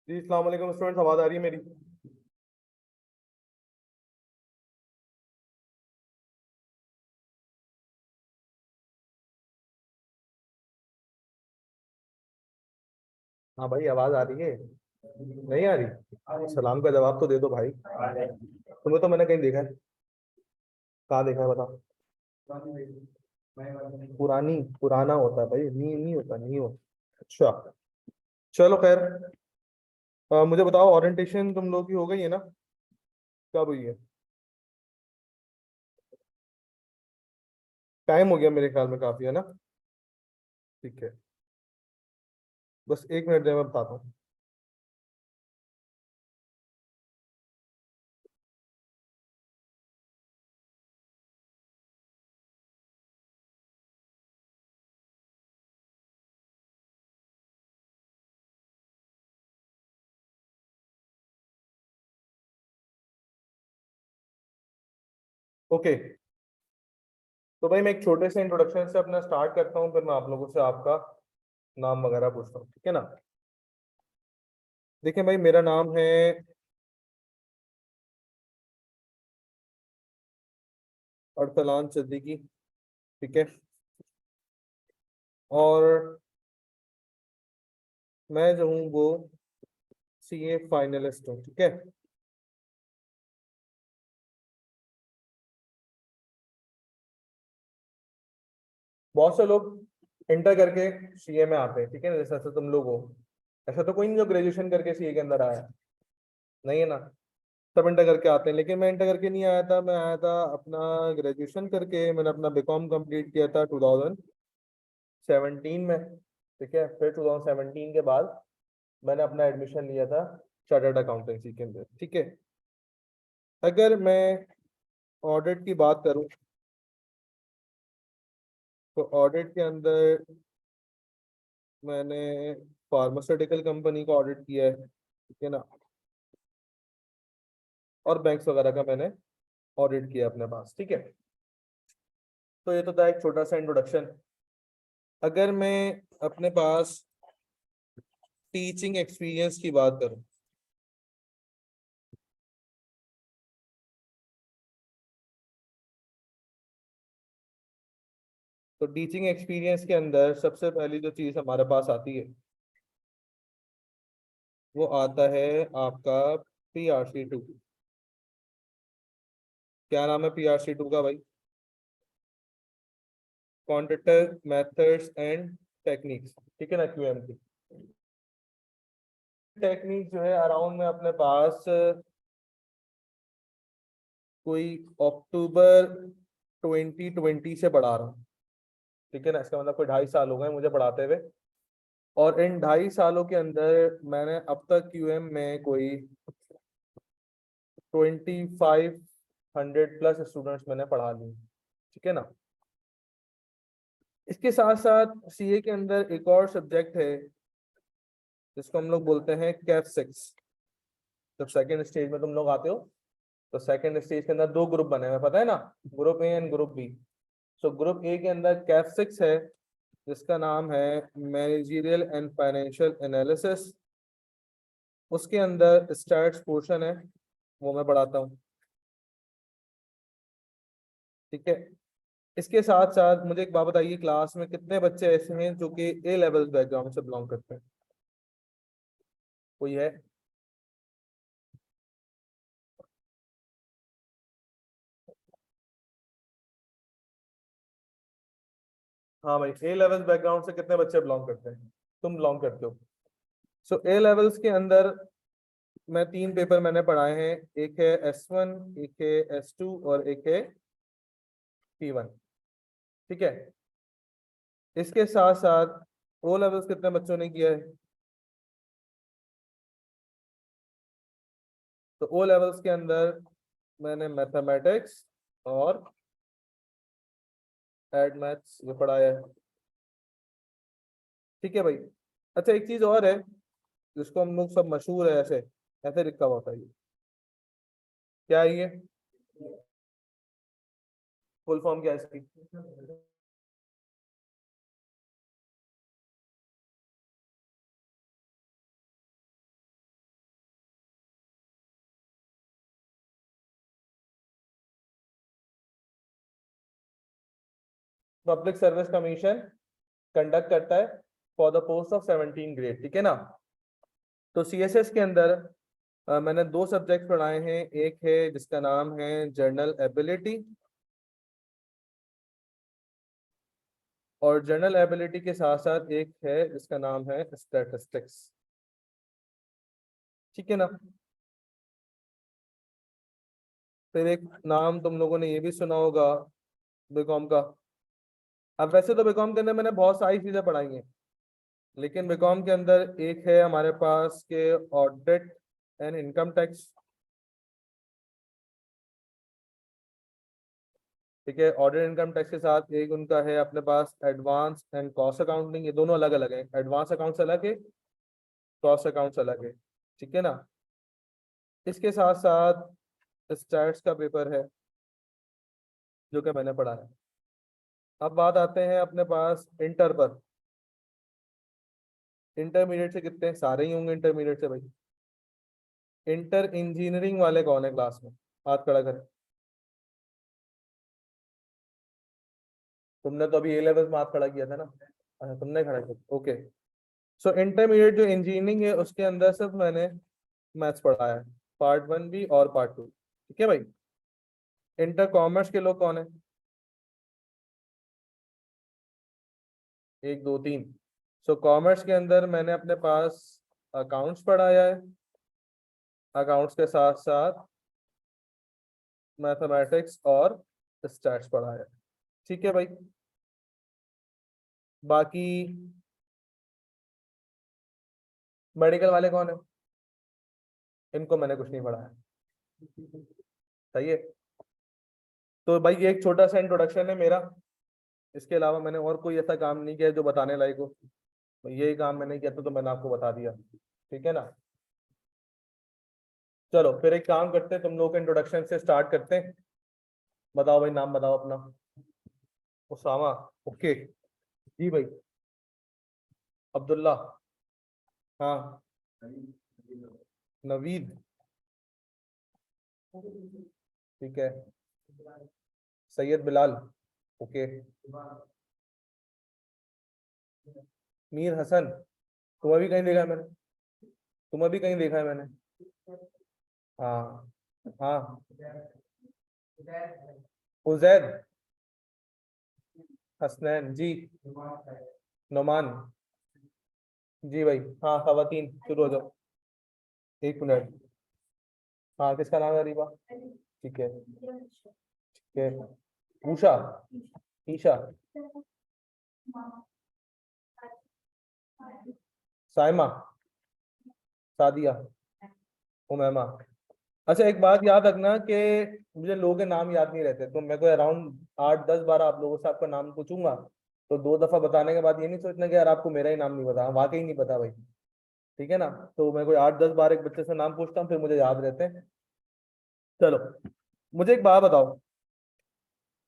जी अस्सलाम वालेकुम स्टूडेंट्स, आवाज आ रही है मेरी? हाँ भाई, आवाज आ रही है? नहीं आ रही? सलाम का जवाब तो दे दो भाई। तुम्हें तो मैंने कहीं देखा है। कहाँ देखा है बता। पुरानी पुराना होता है भाई, नी नहीं होता, नहीं होता। अच्छा, चलो खैर। मुझे बताओ, ओरिएंटेशन तुम लोग की हो गई है ना? कब हुई है? टाइम हो गया मेरे ख्याल में काफी, है ना? ठीक है। बस एक मिनट दे, मैं बताता हूँ। ओके, तो भाई मैं एक छोटे से इंट्रोडक्शन से अपना स्टार्ट करता हूँ, फिर मैं आप लोगों से आपका नाम वगैरह पूछता हूँ, ठीक है ना? देखिए भाई, मेरा नाम है अरसलान सिद्दीकी। ठीक है। और मैं जो हूँ वो सीए फाइनलिस्ट हूँ, ठीक है। बहुत से लोग इंटर करके सीए में आते हैं, ठीक है ना, जैसे ऐसे तुम लोग हो। ऐसा तो कोई नहीं जो ग्रेजुएशन करके सीए के अंदर आया है। नहीं है ना? सब इंटर करके आते हैं, लेकिन मैं इंटर करके नहीं आया था। मैं आया था अपना ग्रेजुएशन करके। मैंने अपना बीकॉम कंप्लीट किया था 2017 में। ठीक है, फिर 2017 के बाद मैंने अपना एडमिशन लिया था चार्टर्ड अकाउंटेंसी के अंदर, ठीक है। अगर मैं ऑडिट की बात करूं, तो ऑडिट के अंदर मैंने फार्मास्यूटिकल कंपनी का ऑडिट किया है, ठीक है ना। और बैंक्स वगैरह का मैंने ऑडिट किया अपने पास, ठीक है। तो ये तो था एक छोटा सा इंट्रोडक्शन। अगर मैं अपने पास टीचिंग एक्सपीरियंस की बात करूं, तो टीचिंग एक्सपीरियंस के अंदर सबसे पहली जो चीज़ हमारे पास आती है, वो आता है आपका PRC2। क्या नाम है PRC2 का भाई? क्वांटिटेटिव मेथड्स एंड टेक्निक्स, ठीक है ना, QMT। टेक्निक जो है अराउंड में अपने पास कोई अक्टूबर 2020 से पढ़ा रहा हूँ, ठीक है ना। इसका मतलब कोई 2.5 साल हो गए मुझे पढ़ाते हुए। और इन 2.5 सालों के अंदर मैंने अब तक QM में कोई 2500 प्लस स्टूडेंट्स मैंने पढ़ा लिए, ठीक है ना। इसके साथ साथ सीए के अंदर एक और सब्जेक्ट है जिसको हम लोग बोलते हैं कैफ 6। जब सेकेंड स्टेज में तुम लोग आते हो, तो सेकेंड स्टेज के अंदर दो ग्रुप बने हुए, पता है ना? Group A and group B. So group A के अंदर कैफ 6 है, जिसका नाम है मैनेजरियल एंड फाइनेंशियल एनालिसिस। उसके अंदर स्टैट्स पोर्शन है, वो मैं पढ़ाता हूँ, ठीक है। इसके साथ साथ मुझे एक बात बताइए, क्लास में कितने बच्चे ऐसे हैं जो कि ए लेवल बैकग्राउंड से बिलोंग करते हैं? कोई है? हाँ भाई, ए लेवल बैकग्राउंड से कितने बच्चे बिलोंग करते हैं? तुम बिलोंग करते हो। सो ए लेवल्स के अंदर मैं 3 पेपर मैंने पढ़ाए हैं। एक है S1, एक है S2 और एक है P1, ठीक है। इसके साथ साथ ओ लेवल्स कितने बच्चों ने किया है? तो ओ लेवल्स के अंदर मैंने मैथमेटिक्स और एड मैथ्स ये पढ़ाया है, ठीक है भाई। अच्छा, एक चीज और है जिसको हम लोग सब मशहूर है, ऐसे ऐसे लिखा हुआ होता है ये। क्या है ये? फुल फॉर्म क्या है इसकी? पब्लिक सर्विस कमीशन कंडक्ट करता है for the post of 17 grade, ठीक है ना। तो सीएसएस के अंदर मैंने दो सब्जेक्ट पढ़ाए हैं, एक है जिसका नाम है जर्नल एबिलिटी, और जर्नल एबिलिटी के साथ साथ एक है जिसका नाम है स्टैटिस्टिक्स, ठीक है ना। फिर एक नाम तुम लोगों ने ये भी सुना होगा बीकॉम का। अब वैसे तो बीकॉम के अंदर मैंने बहुत सारी चीजें पढ़ाई हैं, लेकिन बीकॉम के अंदर एक है हमारे पास के ऑडिट एंड इनकम टैक्स, ठीक है। ऑडिट इनकम टैक्स के साथ एक उनका है अपने पास एडवांस एंड कॉस्ट अकाउंटिंग, ये दोनों अलग अलग है, एडवांस अकाउंट्स अलग है, कॉस्ट अकाउंट्स अलग है, ठीक है ना। इसके साथ साथ स्टैट्स का पेपर है जो कि मैंने पढ़ा है। अब बात आते हैं अपने पास इंटर पर। इंटरमीडिएट से कितने, सारे ही होंगे इंटरमीडिएट से भाई। इंटर इंजीनियरिंग वाले कौन है क्लास में, हाथ खड़ा करें। तुमने तो अभी ए लेवल में हाथ खड़ा किया था ना, अच्छा तुमने खड़ा किया, ओके। सो इंटरमीडिएट जो इंजीनियरिंग है उसके अंदर सिर्फ मैंने मैथ्स पढ़ा है, पार्ट 1 भी और पार्ट 2, ठीक है भाई। इंटर कॉमर्स के लोग कौन है, 1 2 3। सो कॉमर्स के अंदर मैंने अपने पास अकाउंट्स पढ़ाया है, अकाउंट्स के साथ साथ मैथमेटिक्स और स्टैट्स पढ़ाया है, ठीक है भाई। बाकी मेडिकल वाले कौन है, इनको मैंने कुछ नहीं पढ़ाया, सही है। तो भाई ये एक छोटा सा इंट्रोडक्शन है मेरा, इसके अलावा मैंने और कोई ऐसा काम नहीं किया जो बताने लायक हो। तो यही काम मैंने किया तो मैंने आपको बता दिया, ठीक है ना। चलो फिर एक काम करते हैं, तुम लोग के इंट्रोडक्शन से स्टार्ट करते हैं। बताओ भाई, नाम बताओ अपना। उसामा, ओके। जी भाई। अब्दुल्ला, हाँ। नवीद, ठीक है। सैयद बिलाल, ओके। मीर हसन, तुम्हें भी कहीं देखा है मैंने, तुम्हें भी कहीं देखा है मैंने, हाँ हाँ। उजैद, हसनैन जी, नुमान, जी भाई। हाँ खवातीन, शुरू हो जाओ। 1 मिनट। हाँ किसका नाम है, अरीबा, ठीक है ठीक है। उषा, ईशा, साइमा, सादिया, उमैमा। अच्छा एक बात याद रखना कि मुझे लोगों के नाम याद नहीं रहते, तो मैं कोई अराउंड 8 10 12 आप लोगों से आपका नाम पूछूंगा, तो 2 दफा बताने के बाद ये नहीं सोचना कि यार आपको मेरा ही नाम नहीं पता, वाकई नहीं पता भाई, ठीक है ना। तो मैं कोई 8 10 12 एक बच्चे से नाम पूछता हूँ, फिर मुझे याद रहते हैं। चलो मुझे एक बात बताओ,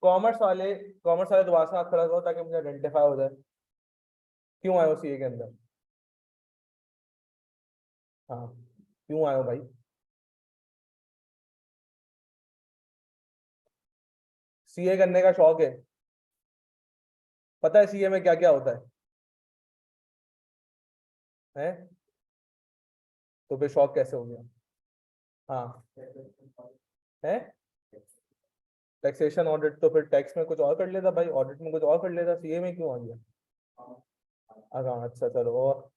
कॉमर्स वाले दोबारा से हाथ खड़ा करो ताकि मुझे आइडेंटिफाई हो जाए, क्यों आए हो सीए के अंदर, हाँ क्यों आए हो भाई। सीए करने का शौक है, पता है सीए में क्या क्या होता है? तो फिर शौक कैसे हो गया? हाँ है। टैक्सेशन ऑडिट, तो फिर टैक्स में कुछ और कर लेता भाई, ऑडिट में कुछ और कर लेता, सीए में क्यों आ गया? हाँ अच्छा चलो, और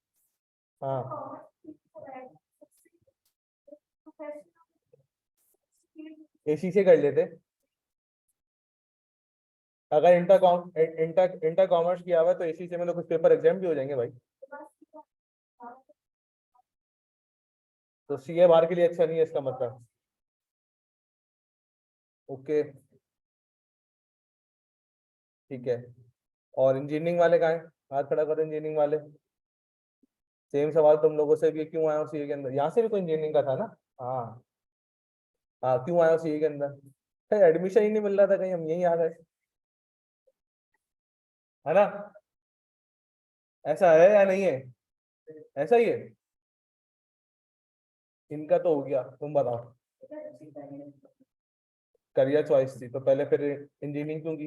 हाँ एसी से कर लेते। अगर इंटर कॉमर्स किया हुआ है तो एसी से में तो कुछ पेपर एग्जाम भी हो जाएंगे भाई, तो सीए बार के लिए अच्छा नहीं है इसका मतलब, ओके ठीक है। और इंजीनियरिंग वाले कहाँ हैं, हाथ खड़ा करो इंजीनियरिंग वाले। सेम सवाल तुम लोगों से भी, क्यों आया हो सीए के अंदर, यहाँ से भी कोई इंजीनियरिंग का था ना। हाँ हाँ, क्यों आया हो सीए के अंदर, एडमिशन ही नहीं मिल रहा था कहीं, हम यहीं आ गए, है ना। ऐसा है या नहीं है, ऐसा ही है। इनका तो हो गया, तुम बताओ। करियर चॉइस थी तो पहले फिर इंजीनियरिंग क्यों की?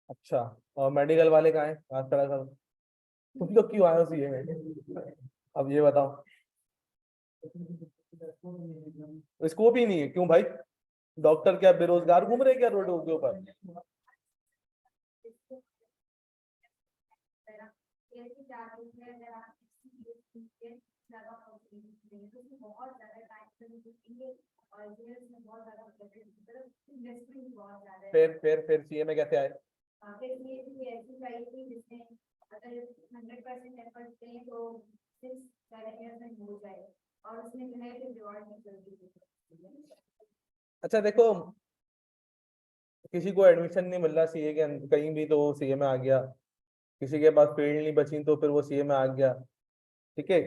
अच्छा, और मेडिकल वाले कहाँ हैं? हाथ खड़ा करो। तुम लोग क्यों आए हो सीए में? अब ये बताओ। स्कोप ही नहीं है, क्यों भाई? डॉक्टर क्या बेरोजगार घूम रहे हैं क्या रोडों के ऊपर? फिर सीए में कैसे आए? अच्छा देखो, किसी को एडमिशन नहीं मिल रहा सीए के कहीं भी तो वो सीए में आ गया। किसी के पास फील्ड नहीं बची तो फिर वो सीए में आ गया। ठीक है।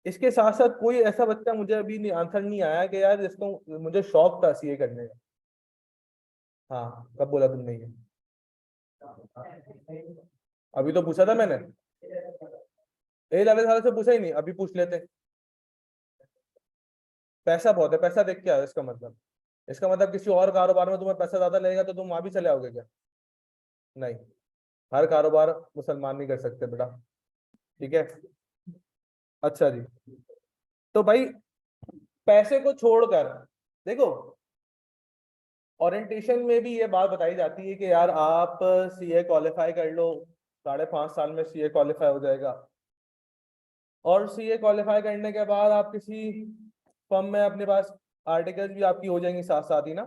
इसके साथ साथ कोई ऐसा बच्चा मुझे अभी नहीं आंसर नहीं आया कि यार इसको मुझे शौक था सीए करने का। हाँ, कब बोला तुमने ये? अभी तो पूछा था मैंने। 11 साल से पूछा ही नहीं, अभी पूछ लेते। पैसा बहुत है, पैसा देख के आओ इसका मतलब। इसका मतलब किसी और कारोबार में तुम्हें पैसा ज्यादा लगेगा तो तुम वहां भी चले आओगे क्या? नहीं। हर कारोबार मुसलमान नहीं कर सकते बेटा। ठीक है। अच्छा जी। तो भाई, पैसे को छोड़कर देखो, ओरिएंटेशन में भी ये बात बताई जाती है कि यार आप सीए क्वालिफाई कर लो, 5.5 साल में सीए क्वालिफाई हो जाएगा। और सीए क्वालिफाई करने के बाद आप किसी फर्म में, अपने पास आर्टिकल्स भी आपकी हो जाएंगी साथ साथ ही ना।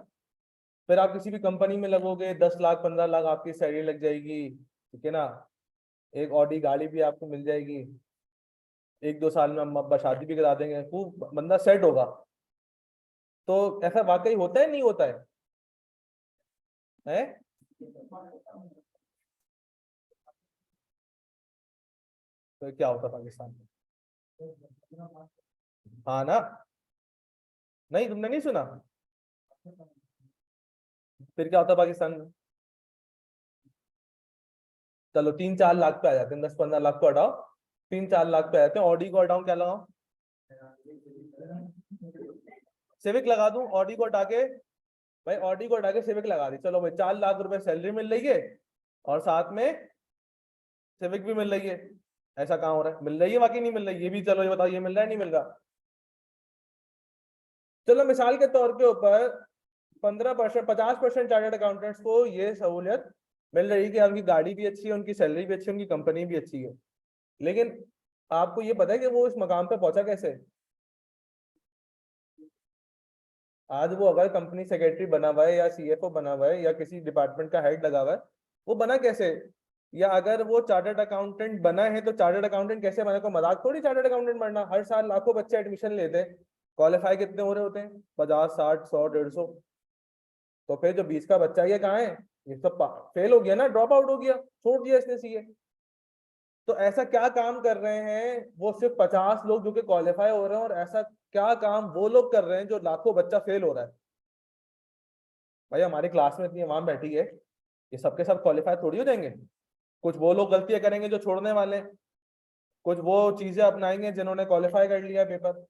फिर आप किसी भी कंपनी में लगोगे, 10 लाख 15 लाख आपकी सैलरी लग जाएगी। ठीक है ना। एक ऑडी गाड़ी भी आपको मिल जाएगी। 1-2 साल में हम अब्बा शादी भी करा देंगे, खूब बंदा सेट होगा। तो ऐसा वाकई होता है नहीं होता है? तो क्या होता पाकिस्तान में? हाँ ना। नहीं, तुमने नहीं सुना? फिर क्या होता पाकिस्तान में? चलो 3-4 लाख पे आ जाते हैं, 10-15 लाख को हटाओ। 3-4 लाख पे आ जाते हैं, ऑडी को हटाओ, क्या लगाओ? सिविक लगा दूं ऑडी को हटा के? भाई ऑडी को हटा के सिविक लगा दी, चलो भाई 4 लाख रुपए सैलरी मिल रही है और साथ में सिविक भी मिल रही है। ऐसा कहाँ हो रहा है? मिल रही है, बाकी नहीं मिल रही, ये भी चलो ये बताओ, ये मिल रहा है नहीं मिल रहा? चलो मिसाल के तौर के ऊपर 15%, 50% चार्टर्ड अकाउंटेंट्स को ये सहूलियत मिल रही है कि उनकी गाड़ी भी अच्छी है, उनकी सैलरी भी अच्छी है, उनकी कंपनी भी अच्छी है। लेकिन आपको ये पता है कि वो इस मकाम पे पहुंचा कैसे? आज वो अगर कंपनी सेक्रेटरी बना हुआ है या सीएफओ बना हुआ है या किसी डिपार्टमेंट का हेड लगा हुआ है, वो बना कैसे? या अगर वो चार्टर्ड अकाउंटेंट बना है तो चार्टर्ड अकाउंटेंट कैसे बना? को मजाक थोड़ी चार्टर्ड अकाउंटेंट बनना। हर साल लाखों बच्चे एडमिशन लेते हैं, क्वालिफाई कितने हो रहे होते हैं? 50, 60, 100, 150। तो फिर जो 20 का बच्चा है ये कहाँ है? ये सब फेल हो गया ना, ड्रॉप आउट हो गया, छोड़ दिया इसने सीए। तो ऐसा क्या काम कर रहे हैं वो सिर्फ 50 लोग जो कि क्वालिफाई हो रहे हैं, और ऐसा क्या काम वो लोग कर रहे हैं जो लाखों बच्चा फेल हो रहा है? भाई हमारी क्लास में इतनी आवाम बैठी है, ये सबके सब क्वालिफाई थोड़ी हो जाएंगे। कुछ वो लोग गलतियां करेंगे जो छोड़ने वाले हैं, कुछ वो चीजें अपनाएंगे जिन्होंने क्वालिफाई कर लिया पेपर।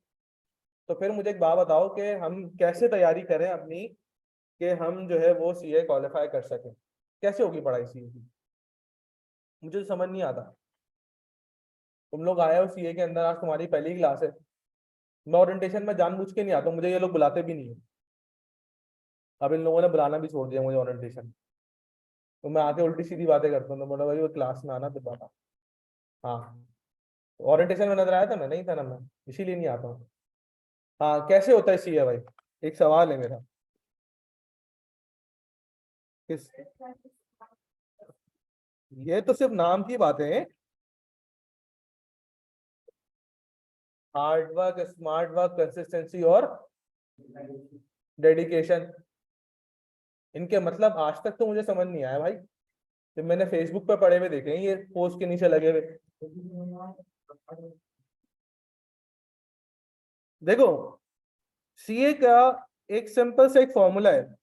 तो फिर मुझे एक बात बताओ कि हम कैसे तैयारी करें अपनी, कि हम जो है वो सीए क्वालिफाई कर सकें? कैसे होगी पढ़ाई सीए की? मुझे तो समझ नहीं आता। तुम लोग आए हो सीए के अंदर, आज तुम्हारी पहली क्लास है। मैं ओरिएंटेशन में जानबूझ के नहीं आता, मुझे ये लोग बुलाते भी नहीं है। अब इन लोगों ने बुलाना भी छोड़ दिया मुझे ओरिएंटेशन। तो मैं आके उल्टी सीधी बातें करता हूँ, तो बोला भाई वो क्लास में आना तो बात। हाँ। ओरिएंटेशन में नजर आया था? मैं नहीं था ना, मैं इसीलिए नहीं आता हूँ। हाँ, कैसे होता है सीए भाई? एक सवाल है मेरा। किस? ये तो सिर्फ नाम की बातें हैं। Hard work, smart work, consistency और डेडिकेशन। इनके मतलब आज तक तो मुझे समझ नहीं आया भाई। जब मैंने फेसबुक पे पढ़े हुए देखे हैं ये पोस्ट के नीचे लगे हुए। देखो, सीए का एक सिंपल सा एक फॉर्मूला है।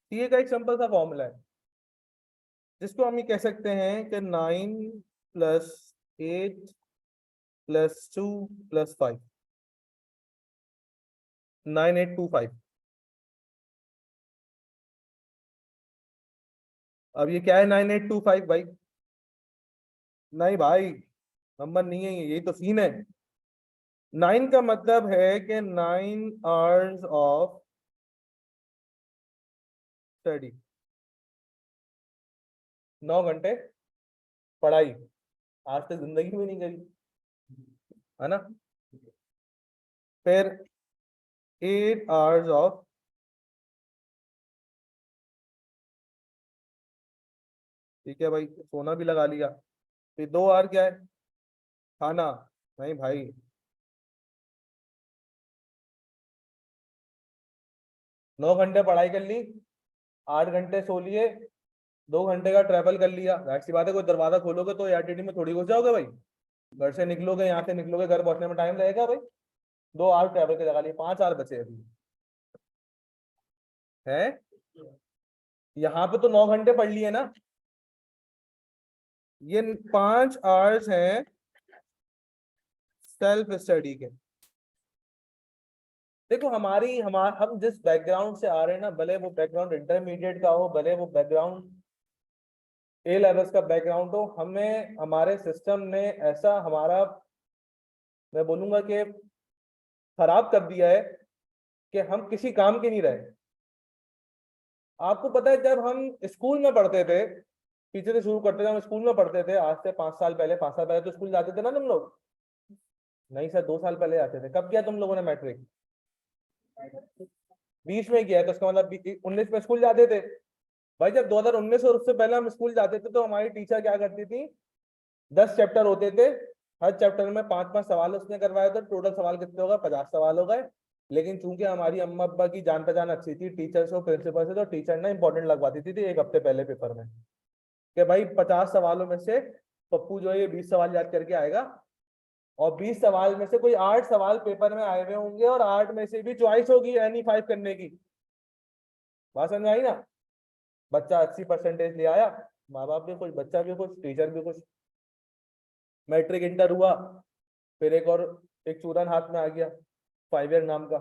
सीए का एक सिंपल सा फॉर्मूला है जिसको हम ये कह सकते हैं कि 9+8+2+5। 9825। अब ये क्या है 9825 भाई? नहीं भाई, नंबर नहीं है ये, यही तो सीन है। 9 का मतलब है कि 9 आवर्स ऑफ स्टडी, 9 घंटे पढ़ाई। आज तक जिंदगी में नहीं करी, है ना। फिर 8 आवर्स ऑफ, ठीक है भाई, सोना भी लगा लिया। फिर 2 आवर क्या है? खाना। नहीं भाई, 9 घंटे पढ़ाई कर ली, 8 घंटे सो लिए, 2 घंटे का ट्रैवल कर लिया। जाहिर सी बात है, कोई दरवाजा खोलोगे तो एआरटीडी में थोड़ी घुस जाओगे भाई। घर से निकलोगे, यहाँ से निकलोगे, घर पहुंचने में टाइम लगेगा भाई। 2 आवर ट्रैवल की जगह लिए, 5 आवर बचे अभी है। यहाँ पे तो 9 घंटे पढ़ लिए ना। ये 5 आवर्स हैं सेल्फ स्टडी के। देखो हम जिस बैकग्राउंड से आ रहे हैं ना, भले वो बैकग्राउंड इंटरमीडिएट का हो, भले वो बैकग्राउंड ए लेवल्स का बैकग्राउंड हो, हमें हमारे सिस्टम ने ऐसा हमारा, मैं बोलूंगा कि खराब कर दिया है कि हम किसी काम के नहीं रहे। आपको पता है, जब हम स्कूल में पढ़ते थे, पीछे से शुरू करते थे, हम स्कूल में पढ़ते थे आज से 5 साल पहले, 5 साल पहले तो स्कूल जाते थे ना तुम लोग? नहीं सर, 2 साल पहले जाते थे। कब किया तुम लोगों ने मैट्रिक? 20 में किया है, तो इसका मतलब 19 में स्कूल जाते थे। भाई जब 2019 और उससे पहले हम स्कूल जाते थे, तो हमारी टीचर क्या करती थी, 10 चैप्टर होते थे, हर चैप्टर में 5-5 सवाल उसने करवाए थे। टोटल सवाल कितने हो गए? 50 सवाल हो गए। लेकिन चूंकि हमारी अम्मा अब्बा की जान पहचान अच्छी थी टीचर्स और प्रिंसिपल से, तो टीचर ने इंपॉर्टेंट लगवा देती थी 1 हफ्ते पहले पेपर में, कि भाई 50 सवालों में से पप्पू जो है ये 20 सवाल याद करके आएगा, और 20 सवाल में से कोई 8 सवाल पेपर में आए हुए होंगे, और 8 में से भी चॉइस होगी एनी 5 करने की। बात समझ में आई ना? बच्चा 80% ले आया, माँ बाप भी खुश, बच्चा भी खुश, टीचर भी खुश। मैट्रिक इंटर हुआ, फिर एक चूरन हाथ में आ गया, 5 ईयर नाम का।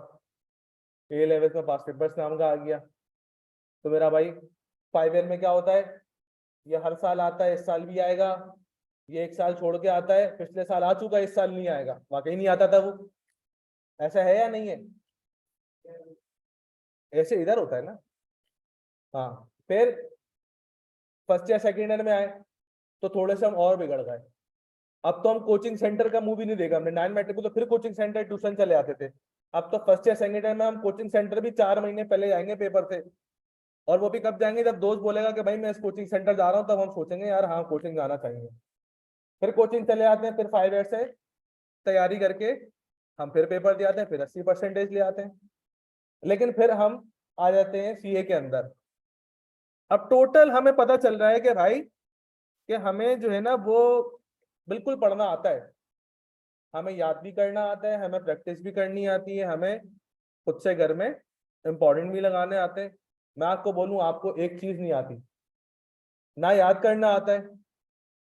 ए लेवल में पास पेपर्स नाम का आ गया। तो मेरा भाई 5 ईयर में क्या होता है? ये हर साल आता है, इस साल भी आएगा। ये 1 साल छोड़ के आता है, पिछले साल आ चुका है, इस साल नहीं आएगा। वाकई नहीं आता था वो। ऐसा है या नहीं है? ऐसे इधर होता है ना। हाँ। फिर फर्स्ट या सेकेंड ईयर में आए, तो थोड़े से हम और बिगड़ गए। अब तो हम कोचिंग सेंटर का मुंह भी नहीं देखा हमने। 9 मैट्रिक को तो फिर कोचिंग सेंटर ट्यूशन चले आते थे। अब तो फर्स्ट या सेकंड ईयर में हम कोचिंग सेंटर भी 4 महीने पहले जाएंगे पेपर से। और वो भी कब जाएंगे? जब दोस्त बोलेगा कि भाई मैं इस कोचिंग सेंटर जा रहा हूँ, तब हम सोचेंगे यार हाँ कोचिंग जाना चाहिए। फिर कोचिंग चले आते हैं, फिर 5 ईयर से तैयारी करके हम फिर पेपर दे आते हैं, फिर 80% ले आते हैं। लेकिन फिर हम आ जाते हैं सीए के अंदर। अब टोटल हमें पता चल रहा है कि भाई कि हमें जो है ना वो बिल्कुल पढ़ना आता है, हमें याद भी करना आता है, हमें प्रैक्टिस भी करनी आती है, हमें खुद से घर में इंपॉर्टेंट भी लगाने आते हैं। मैं आपको बोलूं, आपको एक चीज नहीं आती, ना याद करना आता है,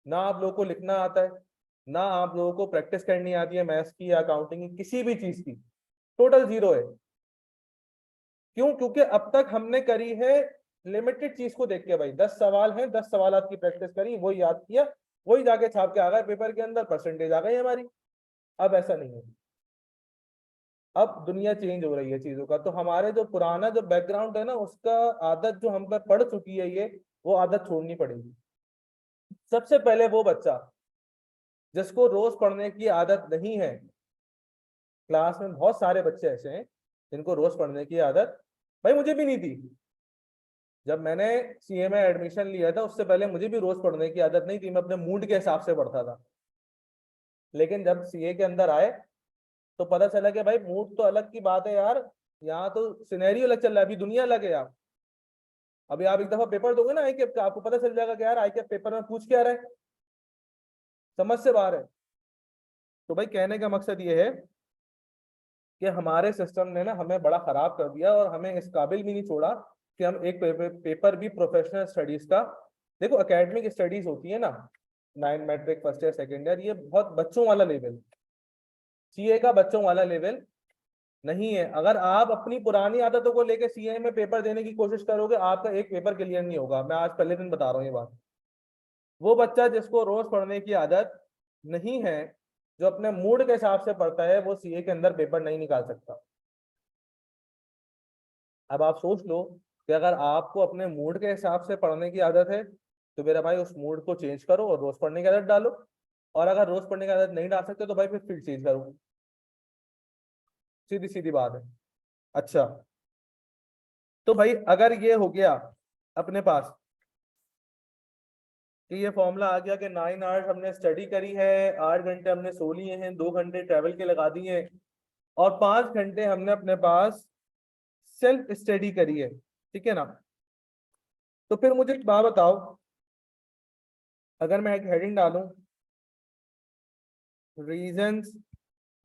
ना आप लोगों को लिखना आता है, ना आप लोगों को प्रैक्टिस करनी आती है मैथ्स की या अकाउंटिंग की, किसी भी चीज की। टोटल जीरो है। क्यों? क्योंकि अब तक हमने करी है लिमिटेड चीज को देख के। भाई 10 सवाल हैं, 10 सवाल की प्रैक्टिस करी, वही याद किया, वही जाके छाप के आ गए पेपर के अंदर, परसेंटेज आ गई हमारी। अब ऐसा नहीं है। अब दुनिया चेंज हो रही है चीजों का। तो हमारे जो पुराना जो बैकग्राउंड है ना, उसका आदत जो हम पर पड़ चुकी है, ये वो आदत छोड़नी पड़ेगी। सबसे पहले वो बच्चा जिसको रोज पढ़ने की आदत नहीं है, क्लास में बहुत सारे बच्चे ऐसे हैं जिनको रोज पढ़ने की आदत, भाई मुझे भी नहीं थी। जब मैंने सीए में एडमिशन लिया था, उससे पहले मुझे भी रोज पढ़ने की आदत नहीं थी, मैं अपने मूड के हिसाब से पढ़ता था। लेकिन जब सीए के अंदर आए, तो पता चला कि भाई मूड तो अलग की बात है यार, यहाँ तो सिनेरियो अलग चल रहा है, अभी दुनिया अलग है यार। अभी आप एक दफा पेपर दोगे ना आईकेएफ का, आपको पता चल जाएगा कि यार आईकेएफ पेपर में पूछ क्या रहा है, समझ से बाहर है। तो भाई कहने का मकसद ये है कि हमारे सिस्टम ने ना हमें बड़ा खराब कर दिया, और हमें इस काबिल भी नहीं छोड़ा कि हम एक पेपर भी प्रोफेशनल स्टडीज का। देखो एकेडमिक स्टडीज होती है ना, 9 matric first year second year, ये बहुत बच्चों वाला लेवल। सीए का बच्चों वाला लेवल, नहीं है। अगर आप अपनी पुरानी आदतों को लेके सीए में पेपर देने की कोशिश करोगे, आपका एक पेपर क्लियर नहीं होगा। मैं आज पहले दिन बता रहा हूँ ये बात। वो बच्चा जिसको रोज पढ़ने की आदत नहीं है, जो अपने मूड के हिसाब से पढ़ता है, वो सीए के अंदर पेपर नहीं निकाल सकता। अब आप सोच लो कि अगर आपको अपने मूड के हिसाब से पढ़ने की आदत है, तो मेरा भाई उस मूड को चेंज करो और रोज पढ़ने की आदत डालो। और अगर रोज पढ़ने की आदत नहीं डाल सकते तो भाई फिर फील्ड चेंज करो। सीधी सीधी बात है। अच्छा, तो भाई अगर ये हो गया अपने पास कि ये फॉर्मूला आ गया कि 9 आवर्स हमने स्टडी करी है, 8 घंटे हमने सो लिए हैं, 2 घंटे ट्रैवल के लगा दिए हैं, और 5 घंटे हमने अपने पास सेल्फ स्टडी करी है, ठीक है ना। तो फिर मुझे एक बात बताओ, अगर मैं एक हेडिंग डालूं, रीजंस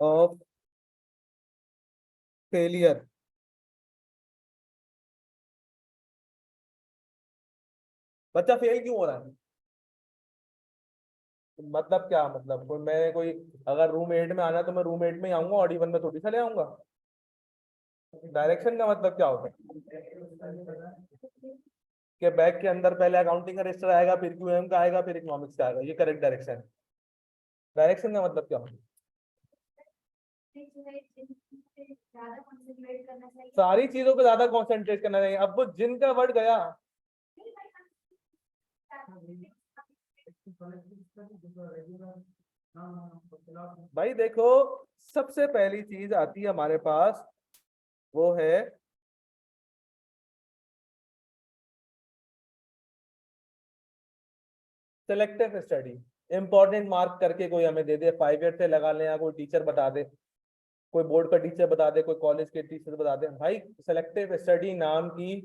ऑफ फेलियर, बच्चा फेल क्यों हो रहा है, मतलब क्या, मतलब कोई मैं कोई अगर रूम 8 में आना है तो मैं रूम 8 में ही आऊंगा, ऑडी 1 में थोड़ी चले आऊंगा। डायरेक्शन का मतलब क्या होता है कि बैग के अंदर पहले अकाउंटिंग का रजिस्टर आएगा, फिर क्यूएम का आएगा, फिर इकोनॉमिक्स का आएगा, ये करेक्ट डायरेक्शन है। डायरेक्शन का मतलब क्या होता है, सारी चीजों पे ज्यादा कंसंट्रेट करना चाहिए। अब वो जिनका वर्ड गया, भाई देखो, सबसे पहली चीज आती है हमारे पास, वो है सिलेक्टिव स्टडी। इंपॉर्टेंट मार्क करके कोई हमें दे दे, 5 ईयर से लगा लें, या कोई टीचर बता दे, कोई बोर्ड का टीचर बता दे, कोई कॉलेज के टीचर बता दे, भाई सिलेक्टिव स्टडी नाम की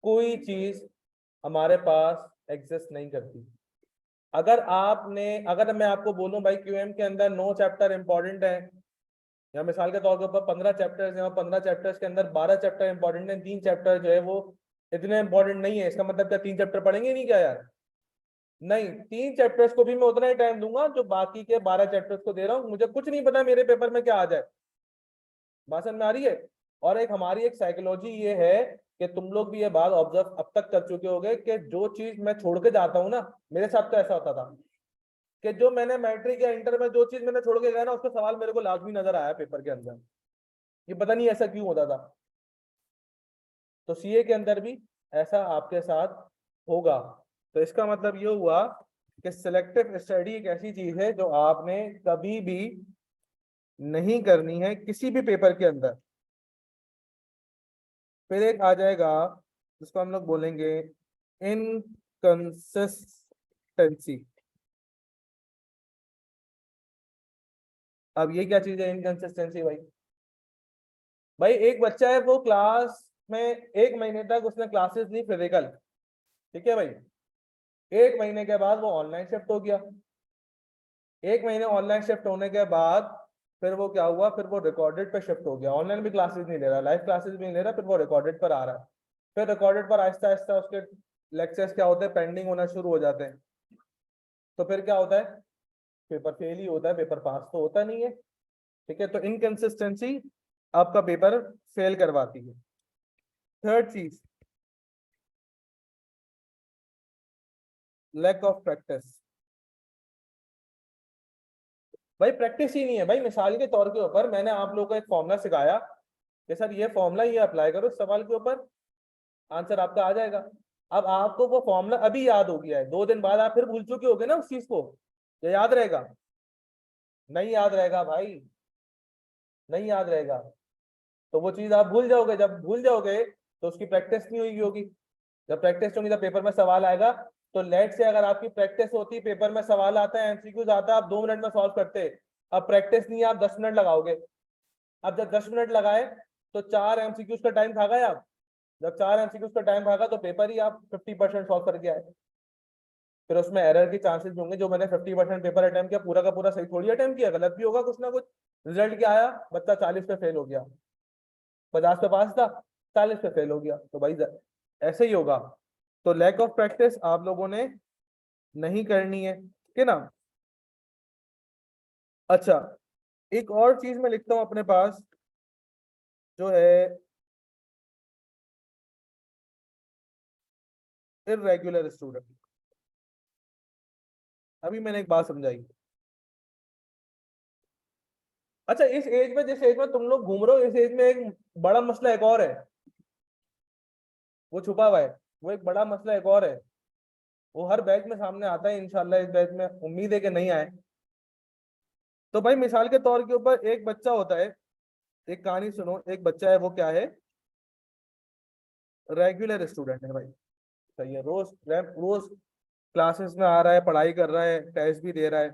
कोई चीज हमारे पास एग्जिस्ट नहीं करती। अगर मैं आपको बोलूं भाई क्यूएम के अंदर 9 चैप्टर इंपॉर्टेंट है, या मिसाल के तौर के ऊपर 15 चैप्टर्स हैं, और 15 चैप्टर्स के अंदर 12 चैप्टर इंपॉर्टेंट है, 3 चैप्टर जो है वो इतने इंपॉर्टेंट नहीं है, इसका मतलब क्या 3 चैप्टर पढ़ेंगे नहीं क्या यार? नहीं, 3 चैप्टर्स को भी मैं उतना ही टाइम दूंगा जो बाकी के 12 चैप्टर्स को दे रहा हूँ। मुझे कुछ नहीं पता मेरे पेपर में क्या आ जाए, बात समझ में आ रही है। और एक हमारी एक साइकोलॉजी ये है कि तुम लोग भी ये बात ऑब्जर्व अब तक कर चुके होगे कि जो चीज मैं छोड़ के जाता हूँ ना, मेरे साथ तो ऐसा होता था कि जो मैंने मैट्रिक या इंटर में जो चीज मैंने छोड़ के गया ना, उसका सवाल मेरे को लाजमी नजर आया पेपर के अंदर। ये पता नहीं ऐसा क्यों होता था। तो सीए के अंदर भी ऐसा आपके साथ होगा। तो इसका मतलब ये हुआ कि सिलेक्टिव स्टडी एक ऐसी चीज है जो आपने कभी भी नहीं करनी है किसी भी पेपर के अंदर। फिर एक आ जाएगा जिसको हम लोग बोलेंगे इनकंसिस्टेंसी। अब ये क्या चीज है इनकंसिस्टेंसी भाई? भाई एक बच्चा है, वो क्लास में 1 महीने तक उसने क्लासेस ली फिजिकल, ठीक है भाई, 1 महीने के बाद वो ऑनलाइन शिफ्ट हो गया। 1 महीने ऑनलाइन शिफ्ट होने के बाद फिर वो क्या हुआ, फिर वो रिकॉर्डेड पे शिफ्ट हो गया, ऑनलाइन भी क्लासेस नहीं ले रहा, लाइव क्लासेस भी नहीं ले रहा, फिर वो रिकॉर्डेड पर आ रहा है। फिर रिकॉर्डेड पर आहिस्ता आहिस्ता उसके लेक्चर्स क्या होते हैं, पेंडिंग होना शुरू हो जाते हैं। तो फिर क्या होता है, पेपर फेल ही होता है, पेपर पास तो होता नहीं है। ठीक है, तो इनकंसिस्टेंसी आपका पेपर फेल करवाती है। थर्ड चीज, लैक ऑफ प्रैक्टिस। भाई प्रैक्टिस ही नहीं है। भाई मिसाल के तौर के ऊपर मैंने आप लोगों को एक फॉर्मूला सिखाया कि सर ये फॉर्मूला ये अप्लाई करो सवाल के ऊपर, आंसर आपका आ जाएगा। अब आपको वो फॉर्मूला अभी याद हो गया है, 2 दिन बाद आप फिर भूल चुके होगे ना उस चीज को, ये याद रहेगा? नहीं याद रहेगा भाई, नहीं याद रहेगा। तो वो चीज आप भूल जाओगे, जब भूल जाओगे तो उसकी प्रैक्टिस नहीं हुई होगी। जब प्रैक्टिस होगी तब पेपर में सवाल आएगा। तो लेट से अगर आपकी प्रैक्टिस होती, पेपर में सवाल आता है, एमसीक्यूज आता है, आप 2 मिनट में सॉल्व करते। अब प्रैक्टिस नहीं है, आप 10 मिनट लगाओगे। अब जब 10 मिनट लगाए तो 4 एमसीक्यूज का टाइम भागा है आप। जब 4 एमसीक्यूज का टाइम भागा तो पेपर ही आप 50% सॉल्व करके आए। फिर उसमें एरर के चांसेस होंगे, जो मैंने 50% पेपर अटेम्प्ट किया पूरा का पूरा सही थोड़ी अटेम्प्ट किया, गलत भी होगा कुछ ना कुछ। रिजल्ट क्या आया, बच्चा 40 पे फेल हो गया, 50 पे पास था, 40 पे फेल हो गया। तो भाई ऐसे ही होगा। तो लैक ऑफ प्रैक्टिस आप लोगों ने नहीं करनी है, ठीक है ना। अच्छा, एक और चीज मैं लिखता हूं अपने पास, जो है इर्रेगुलर स्टूडेंट। अभी मैंने एक बात समझाई। अच्छा, इस एज में, जिस एज में तुम लोग घूम रहे हो, इस एज में एक बड़ा मसला एक और है, वो छुपा हुआ है। वो एक बड़ा मसला एक और है, वो हर बैच में सामने आता है, इंशाल्लाह इस बैच में उम्मीद है कि नहीं आए। तो भाई मिसाल के तौर के ऊपर एक बच्चा होता है, एक कहानी सुनो, एक बच्चा है, वो क्या है, रेगुलर स्टूडेंट है भाई। सही है, रोज रोज क्लासेस में आ रहा है, पढ़ाई कर रहा है, टेस्ट भी दे रहा है।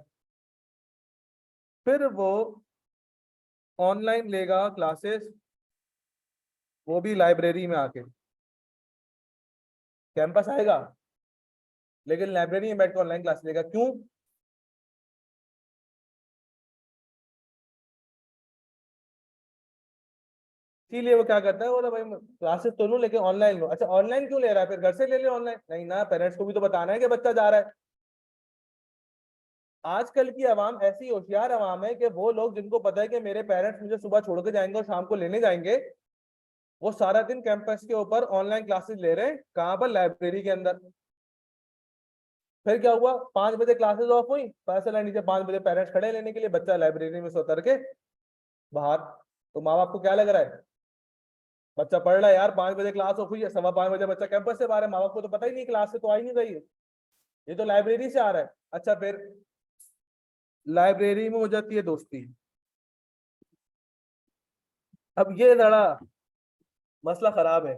फिर वो ऑनलाइन लेगा क्लासेस, वो भी लाइब्रेरी में आके। कैंपस आएगा लेकिन लाइब्रेरी में बैठ के ऑनलाइन क्लास लेगा, क्यों? इसीलिए वो क्या करता है, वो तो भाई क्लासेस तो लूं लेकिन ऑनलाइन लो। अच्छा, ऑनलाइन क्यों ले रहा है? फिर घर से ले ले ऑनलाइन, नहीं ना, पेरेंट्स को भी तो बताना है कि बच्चा जा रहा है। आजकल की आवाम ऐसी होशियार आवाम है कि वो लोग जिनको पता है कि मेरे पेरेंट्स मुझे सुबह छोड़ के जाएंगे और शाम को लेने जाएंगे, वो सारा दिन कैंपस के ऊपर ऑनलाइन क्लासेस ले रहे हैं। कहाँ पर? लाइब्रेरी के अंदर। फिर क्या हुआ? 5 बजे क्लासेस ऑफ हुई, पता चला नीचे 5 बजे पेरेंट्स खड़े लेने के लिए, बच्चा लाइब्रेरी में से उतर के बाहर। तो माँ बाप को क्या लग रहा है? बच्चा पढ़ रहा है यार, 5 बजे क्लास ऑफ हुई है, 5:15 बच्चा कैंपस से बाहर है, माँ बाप को तो पता ही नहीं, क्लास से तो आ ही नहीं रही है, ये तो लाइब्रेरी से आ रहा है। अच्छा, फिर लाइब्रेरी में हो जाती है दोस्ती। अब ये लड़ा मसला खराब है।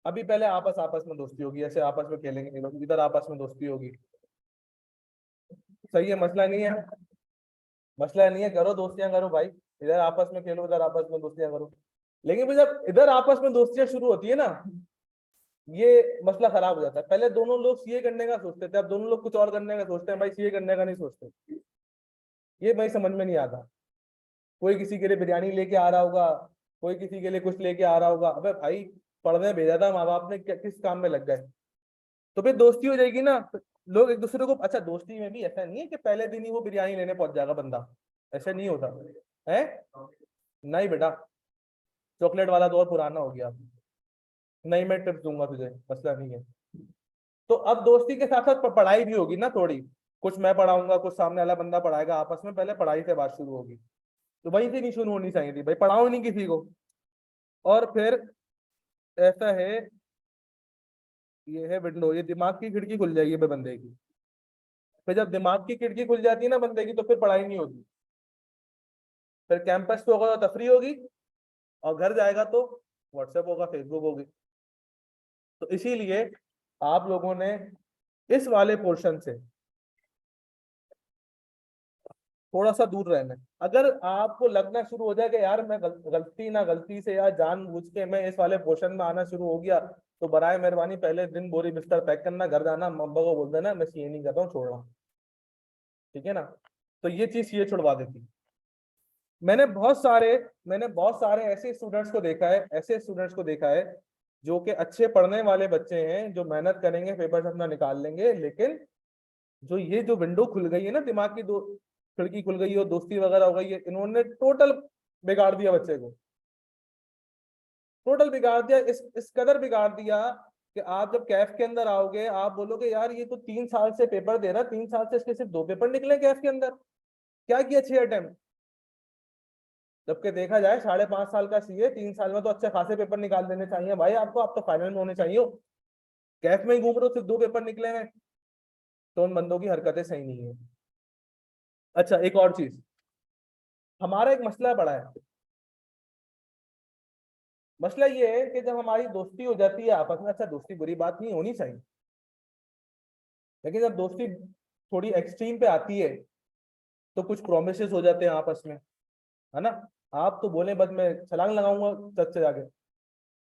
अभी पहले आपस आपस में दोस्ती होगी, ऐसे आपस में खेलेंगे ये लोग, इधर आपस में दोस्ती होगी। सही है, मसला नहीं है, मसला नहीं है, करो दोस्तियां करो भाई, इधर आपस में खेलो, इधर आपस में दोस्तियां करो। लेकिन भाई जब इधर आपस में दोस्तियां शुरू होती है ना, ये मसला खराब हो जाता है। पहले दोनों लोग सीए करने का सोचते थे, अब दोनों लोग कुछ और करने का सोचते हैं, भाई सीए करने का नहीं सोचते। ये भाई समझ में नहीं आता। कोई किसी के लिए बिरयानी लेके आ रहा होगा, कोई किसी के लिए कुछ लेके आ रहा होगा, अबे भाई पढ़ने भेजा था माँ बाप ने, किस काम में लग गए? तो फिर दोस्ती हो जाएगी ना। लोग एक दूसरे को, अच्छा दोस्ती में भी ऐसा नहीं है कि पहले दिन ही वो बिरयानी लेने पहुंच जाएगा बंदा, ऐसा नहीं होता है। नहीं बेटा, चॉकलेट वाला दौर पुराना हो गया। नहीं, मैं टिप्स दूंगा तुझे, मसला नहीं है। तो अब दोस्ती के साथ साथ पढ़ाई भी होगी ना थोड़ी, कुछ मैं पढ़ाऊंगा, कुछ सामने वाला बंदा पढ़ाएगा, आपस में पहले पढ़ाई से बात शुरू होगी। तो वहीं से नहीं शुरू होनी चाहिए थी भाई, पढ़ाओ नहीं किसी को। और फिर ऐसा है, ये है विंडो, ये दिमाग की खिड़की खुल जाएगी भाई बंदे की। फिर जब दिमाग की खिड़की खुल जाती है ना बंदे की, तो फिर पढ़ाई नहीं होगी। फिर कैंपस पे होगा तो तफरी होगी, और घर जाएगा तो व्हाट्सएप होगा, फेसबुक होगी। तो इसीलिए आप लोगों ने इस वाले पोर्शन से थोड़ा सा दूर रहना है। अगर आपको लगना शुरू हो जाए कि यार मैं गलती ना गलती से या जानबूझ के मैं इस वाले पोर्शन में आना शुरू हो गया, तो बराए मेहरबानी पहले दिन बोरी बिस्तर पैक करना, घर जाना, मम्मा को बोल देना मैं सीए नहीं कर रहा हूँ, छोड़ रहा हूँ। ठीक है ना? तो ये चीज ये छुड़वा देती। मैंने बहुत सारे मैंने बहुत सारे ऐसे स्टूडेंट्स को देखा है, ऐसे स्टूडेंट्स को देखा है जो कि अच्छे पढ़ने वाले बच्चे हैं, जो मेहनत करेंगे, पेपर अपना निकाल लेंगे, लेकिन जो ये जो विंडो खुल गई है ना, दिमाग की दो खिड़की खुल गई है और दोस्ती वगैरह हो गई है, इन्होंने टोटल बिगाड़ दिया बच्चे को। टोटल बिगाड़ दिया, इस कदर बिगाड़ दिया कि आप जब कैफ के अंदर आओगे, आप बोलोगे यार ये तो 3 साल से पेपर दे रहा है, 3 साल से इसके सिर्फ 2 पेपर निकले कैफ के अंदर, क्या किया 6 अटेम्प्ट? जबकि देखा जाए 5.5 साल का सीए, 3 साल में तो अच्छे खासे पेपर निकाल देने चाहिए भाई आपको, आप तो फाइनल में होने चाहिए हो। कैफ में ही घूम रहे हो, सिर्फ 2 पेपर निकले हैं, तो उन बंदों की हरकतें सही नहीं है। अच्छा, एक और चीज, हमारा एक मसला बड़ा है। मसला ये है कि जब हमारी दोस्ती हो जाती है आपस में, अच्छा दोस्ती बुरी बात नहीं होनी चाहिए, लेकिन जब दोस्ती थोड़ी एक्सट्रीम पे आती है, तो कुछ प्रोमिसेस हो जाते हैं आपस में, है ना? आप तो बोले बस मैं छलांग लगाऊंगा छत से जाके,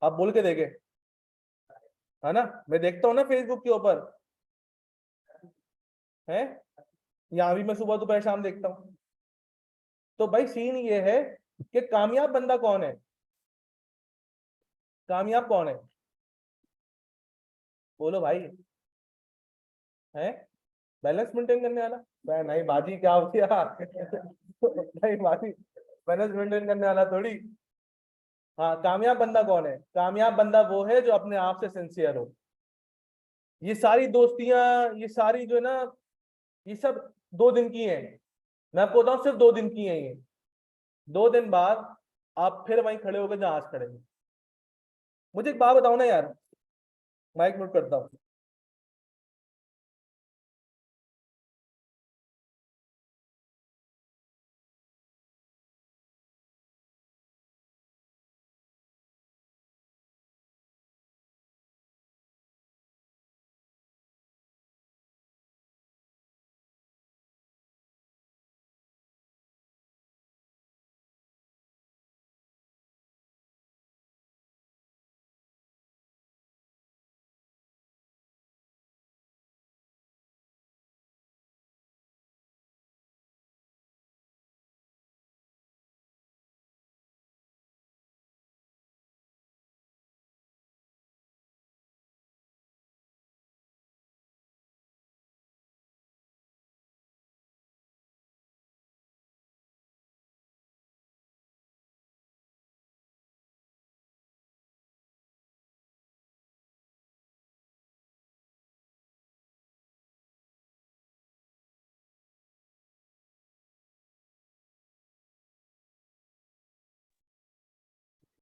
आप बोल के देखे, है ना? मैं देखता हूँ ना फेसबुक के ऊपर, है, यहाँ भी मैं सुबह दोपहर शाम देखता हूँ। तो भाई सीन ये है कि कामयाब बंदा कौन है? कामयाब कौन है? बोलो भाई। है बैलेंस मेंटेन करने वाला? नहीं बाजी, क्या हो गया? नहीं बाजी, बैलेंस मेंटेन करने वाला थोड़ी। हाँ, कामयाब बंदा कौन है? कामयाब बंदा वो है जो अपने आप से सिंसियर हो। ये सारी दोस्तियां, ये सारी जो है ना, ये सब 2 दिन की हैं। मैं आपको बताऊं, सिर्फ 2 दिन की हैं ये। 2 दिन बाद आप फिर वहीं खड़े होकर जहां आज खड़े हैं। मुझे एक बात बताओ ना यार, माइक नोट करता हूँ।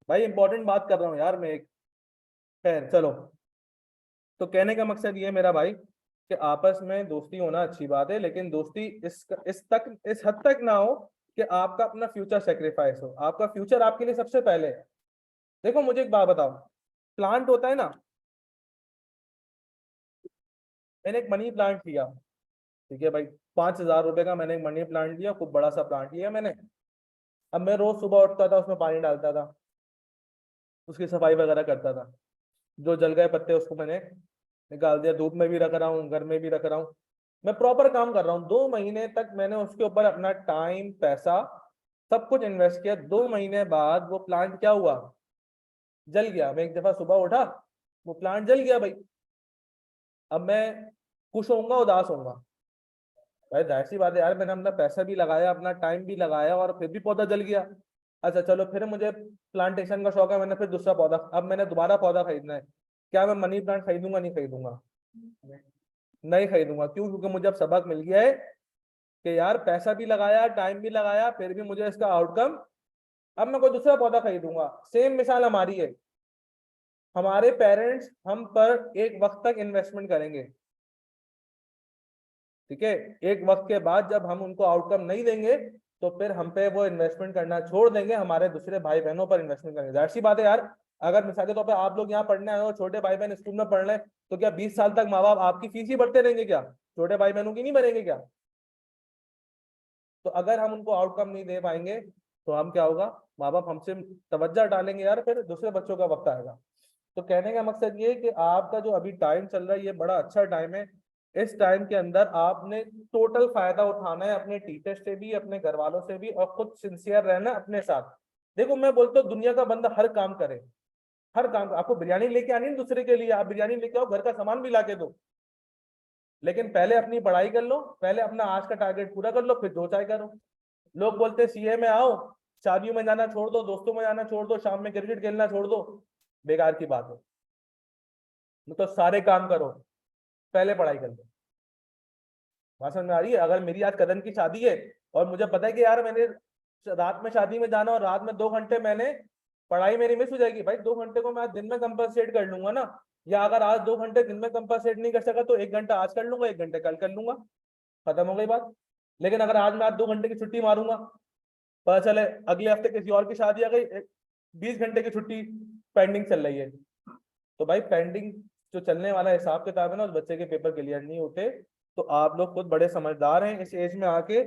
भाई इंपॉर्टेंट बात कर रहा हूँ यार मैं एक। खैर चलो। तो कहने का मकसद ये है मेरा भाई, कि आपस में दोस्ती होना अच्छी बात है, लेकिन दोस्ती इस हद तक ना हो कि आपका अपना फ्यूचर सेक्रीफाइस हो। आपका फ्यूचर आपके लिए सबसे पहले है। देखो मुझे एक बात बताओ, प्लांट होता है ना, मैंने एक मनी प्लांट लिया, ठीक है भाई, 5,000 रुपए का मैंने एक मनी प्लांट लिया, खूब बड़ा सा प्लांट लिया मैंने। अब मैं रोज सुबह उठता था, उसमें पानी डालता था, उसकी सफाई वगैरह करता था। जो जल गए पत्ते उसको मैंने निकाल दिया, धूप में भी रख रहा हूँ, घर में भी रख रहा हूँ। मैं प्रॉपर काम कर रहा हूँ। 2 महीने तक मैंने उसके ऊपर अपना टाइम, पैसा, सब कुछ इन्वेस्ट किया। 2 महीने बाद वो प्लांट क्या हुआ? जल गया। मैं एक दफा सुबह उठा, वो प्लांट जल गया भाई। अब मैं खुश होऊंगा, उदास होऊंगा? भाई जाहिर सी बात है यार, मैंने अपना पैसा भी लगाया, अपना टाइम भी लगाया, और फिर भी पौधा जल गया। अच्छा चलो, फिर मुझे प्लांटेशन का शौक है, मैंने फिर दूसरा पौधा, अब मैंने दोबारा पौधा खरीदना है। क्या मैं मनी प्लांट खरीदूंगा? नहीं खरीदूंगा। नहीं खरीदूंगा। क्यों? क्योंकि मुझे अब सबक मिल गया है कि यार पैसा भी लगाया, टाइम भी लगाया, फिर भी मुझे इसका आउटकम, अब मैं कोई दूसरा पौधा खरीदूंगा। सेम मिसाल हमारी है। हमारे पेरेंट्स हम पर एक वक्त तक इन्वेस्टमेंट करेंगे, ठीक है। एक वक्त के बाद जब हम उनको आउटकम नहीं देंगे, तो फिर हम पे वो इन्वेस्टमेंट करना छोड़ देंगे, हमारे दूसरे भाई बहनों पर इन्वेस्टमेंट करेंगे। जाहिर सी बात है यार, अगर मिसाल के तौर पर आप लोग यहाँ पढ़ने आए हो, छोटे भाई बहन स्कूल में पढ़ रहे हैं, तो क्या 20 साल तक माँ बाप आपकी फीस ही भरते रहेंगे क्या? छोटे भाई बहनों की नहीं भरेंगे क्या? तो अगर हम उनको आउटकम नहीं दे पाएंगे, तो हम क्या होगा? माँ बाप हमसे तवज्जो डालेंगे यार, फिर दूसरे बच्चों का वक्त आएगा। तो कहने का मकसद ये है कि आपका जो अभी टाइम चल रहा है, ये बड़ा अच्छा टाइम है। इस टाइम के अंदर आपने टोटल फायदा उठाना है, अपने टीचर से भी, अपने घर वालों से भी, और खुद सिंसियर रहना है अपने साथ। देखो मैं बोलता हूँ, दुनिया का बंदा हर काम करे, हर काम। आपको बिरयानी लेके आनी है दूसरे के लिए, आप बिरयानी लेके आओ, घर का सामान भी ला के दो, लेकिन पहले अपनी पढ़ाई कर लो, पहले अपना आज का टारगेट पूरा कर लो, फिर दो चाय करो। लोग बोलते सीए में आओ, शादियों में जाना छोड़ दो, दोस्तों में जाना छोड़ दो, शाम में क्रिकेट खेलना छोड़ दो। बेकार की बात है। मतलब सारे काम करो, पहले पढ़ाई कर लो। बात समझ में आ रही है? अगर मेरी आज कजन की शादी है, और मुझे पता है कि यार मैंने रात में शादी में जाना, और रात में 2 घंटे मैंने पढ़ाई मेरी मिस हो जाएगी, भाई 2 घंटे को मैं आज दिन में कंपनसेट कर लूंगा ना। या अगर आज 2 घंटे दिन में कंपनसेट नहीं कर सका, तो 1 घंटा आज कर लूंगा, 1 घंटे कल कर लूंगा, खत्म हो गई बात। लेकिन अगर आज मैं आज 2 घंटे की छुट्टी मारूंगा, पता चले अगले हफ्ते किसी और की शादी आ गई, 20 घंटे की छुट्टी पेंडिंग चल रही है, तो भाई पेंडिंग जो चलने वाला हिसाब किताब है ना, उस बच्चे के पेपर क्लियर नहीं होते। तो आप लोग खुद बड़े समझदार हैं इस एज में आके।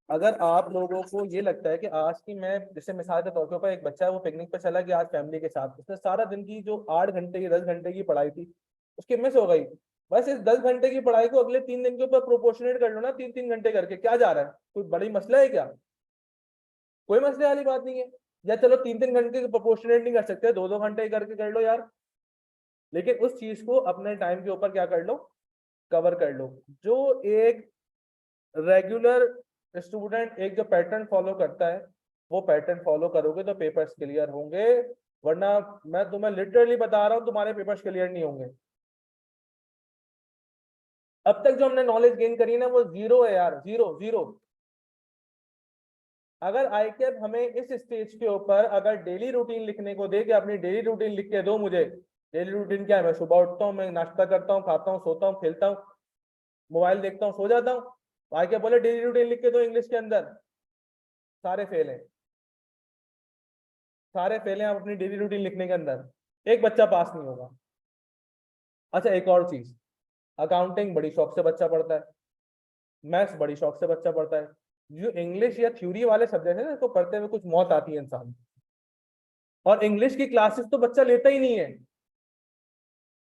अगर आप लोगों को ये लगता है कि आज की, मैं जैसे मिसाल के तौर पे, ऊपर एक बच्चा है वो पिकनिक पे चला गया आज फैमिली के साथ, उसने सारा दिन की जो 8 घंटे की 10 घंटे की पढ़ाई थी, उसकी मिस हो गई। बस इस 10 घंटे की पढ़ाई को अगले 3 दिन के ऊपर प्रोपोर्शनेट कर लो ना, 3-3 घंटे करके, क्या जा रहा है? कोई बड़ी मसला है क्या? कोई मसले वाली बात नहीं है। या चलो 3-3 घंटे प्रोपोर्शनेट नहीं कर सकते, 2-2 घंटे करके कर लो यार, लेकिन उस चीज को अपने टाइम के ऊपर क्या कर लो? कवर कर लो। जो एक रेगुलर स्टूडेंट एक जो पैटर्न फॉलो करता है, वो पैटर्न फॉलो करोगे तो पेपर्स क्लियर होंगे। वरना मैं तुम्हें लिटरली बता रहा हूँ तुम्हारे पेपर्स क्लियर नहीं होंगे। अब तक जो हमने नॉलेज गेन करी है ना वो जीरो है यार, जीरो जीरो। अगर आईकेप हमें इस स्टेज के ऊपर अगर डेली रूटीन लिखने को दे कि अपनी डेली रूटीन लिख के दो मुझे, डेली रूटीन क्या है, मैं सुबह उठता हूँ, मैं नाश्ता करता हूँ, खाता हूँ, सोता हूँ, खेलता हूँ, मोबाइल देखता हूँ, सो जाता हूँ, आईकेप बोले डेली रूटीन लिख के दो इंग्लिश के अंदर, सारे फेल हैं, सारे फेल हैं आप अपनी डेली रूटीन लिखने के अंदर, एक बच्चा पास नहीं होगा। अच्छा एक और चीज, अकाउंटिंग बड़ी शौक से बच्चा पढ़ता है, मैथ्स बड़ी शौक से बच्चा पढ़ता है, जो इंग्लिश या थ्योरी वाले सब्जेक्ट है ना इसको पढ़ते हुए कुछ मौत आती है इंसान। और इंग्लिश की क्लासेस तो बच्चा लेता ही नहीं है।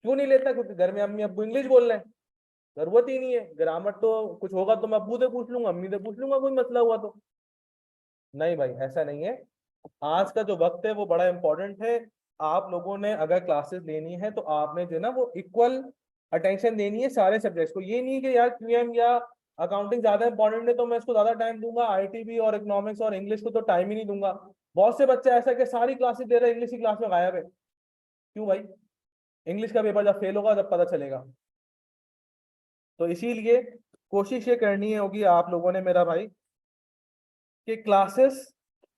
क्यों नहीं लेता? क्योंकि घर में अम्मी अब्बू इंग्लिश बोल रहे हैं, जरूरत ही नहीं है। ग्रामर तो कुछ होगा तो मैं अब्बू से पूछ लूंगा, अम्मी से पूछ लूंगा, कोई मसला हुआ तो। नहीं भाई ऐसा नहीं है। आज का जो वक्त है वो बड़ा इंपॉर्टेंट है। आप लोगों ने अगर क्लासेस लेनी है तो आपने जो है ना वो इक्वल अटेंशन देनी है सारे सब्जेक्ट्स को। ये नहीं कि यार क्यूएम या अकाउंटिंग ज्यादा इंपॉर्टेंट है तो मैं इसको ज्यादा टाइम दूंगा, आईटीबी और इकोनॉमिक्स और इंग्लिश को तो टाइम ही नहीं दूंगा। बहुत से बच्चे ऐसा कि सारी क्लासेस दे रहे हैं, इंग्लिश की क्लास में गायब है। क्यों भाई? इंग्लिश का पेपर जब फेल होगा तब पता चलेगा। तो इसीलिए कोशिश ये करनी होगी आप लोगों ने मेरा भाई कि क्लासेस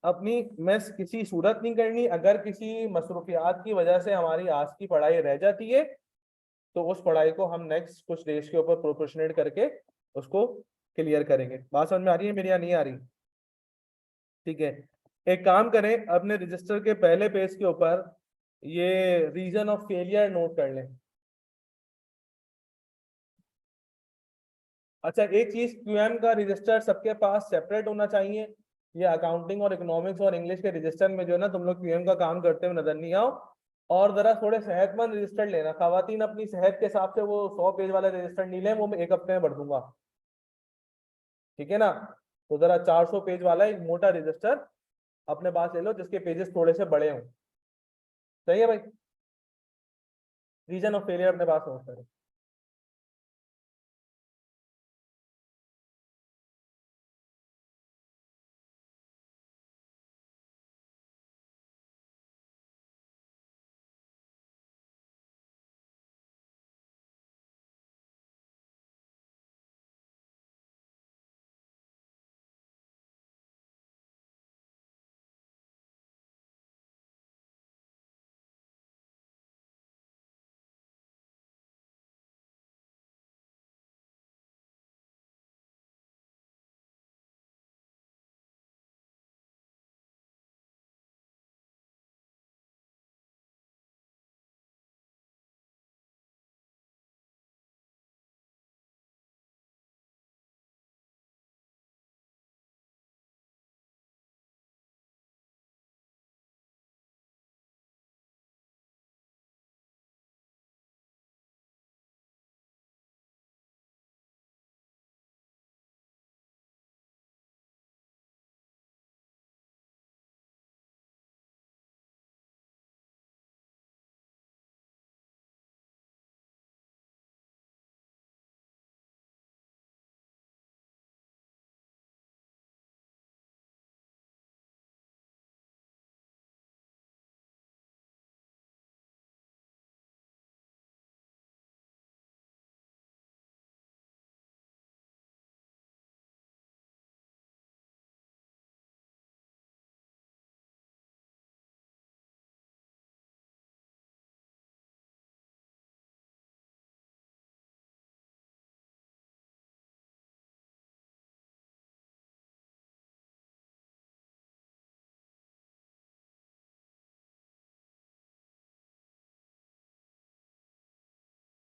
अपनी मिस किसी सूरत नहीं करनी। अगर किसी मसरूफियात की वजह से हमारी आज की पढ़ाई रह जाती है तो उस पढ़ाई को हम नेक्स्ट कुछ डेज के ऊपर प्रोपोर्शनेट करके उसको क्लियर करेंगे। बात समझ में आ रही है मेरी या नहीं आ रही? ठीक है, एक काम करें, अपने रजिस्टर के पहले पेज के ऊपर ये रीजन ऑफ फेलियर नोट कर लें। अच्छा एक चीज, क्यूएम का रजिस्टर सबके पास सेपरेट होना चाहिए। ये अकाउंटिंग और इकोनॉमिक्स और इंग्लिश के रजिस्टर में जो है ना तुम लोग क्यूएम का काम करते हुए नजर नहीं आओ। और जरा थोड़े सेहतमंद रजिस्टर लेना, खवातीन अपनी सेहत के हिसाब से वो 100 पेज वाले रजिस्टर नहीं लें, वो मैं एक हफ्ते में भर दूंगा। ठीक है ना? तो जरा 400 पेज वाला एक मोटा रजिस्टर अपने पास ले लो जिसके पेजेस थोड़े से बड़े हों। सही है भाई? रीजन ऑफ फेलियर अपने पास हो सर।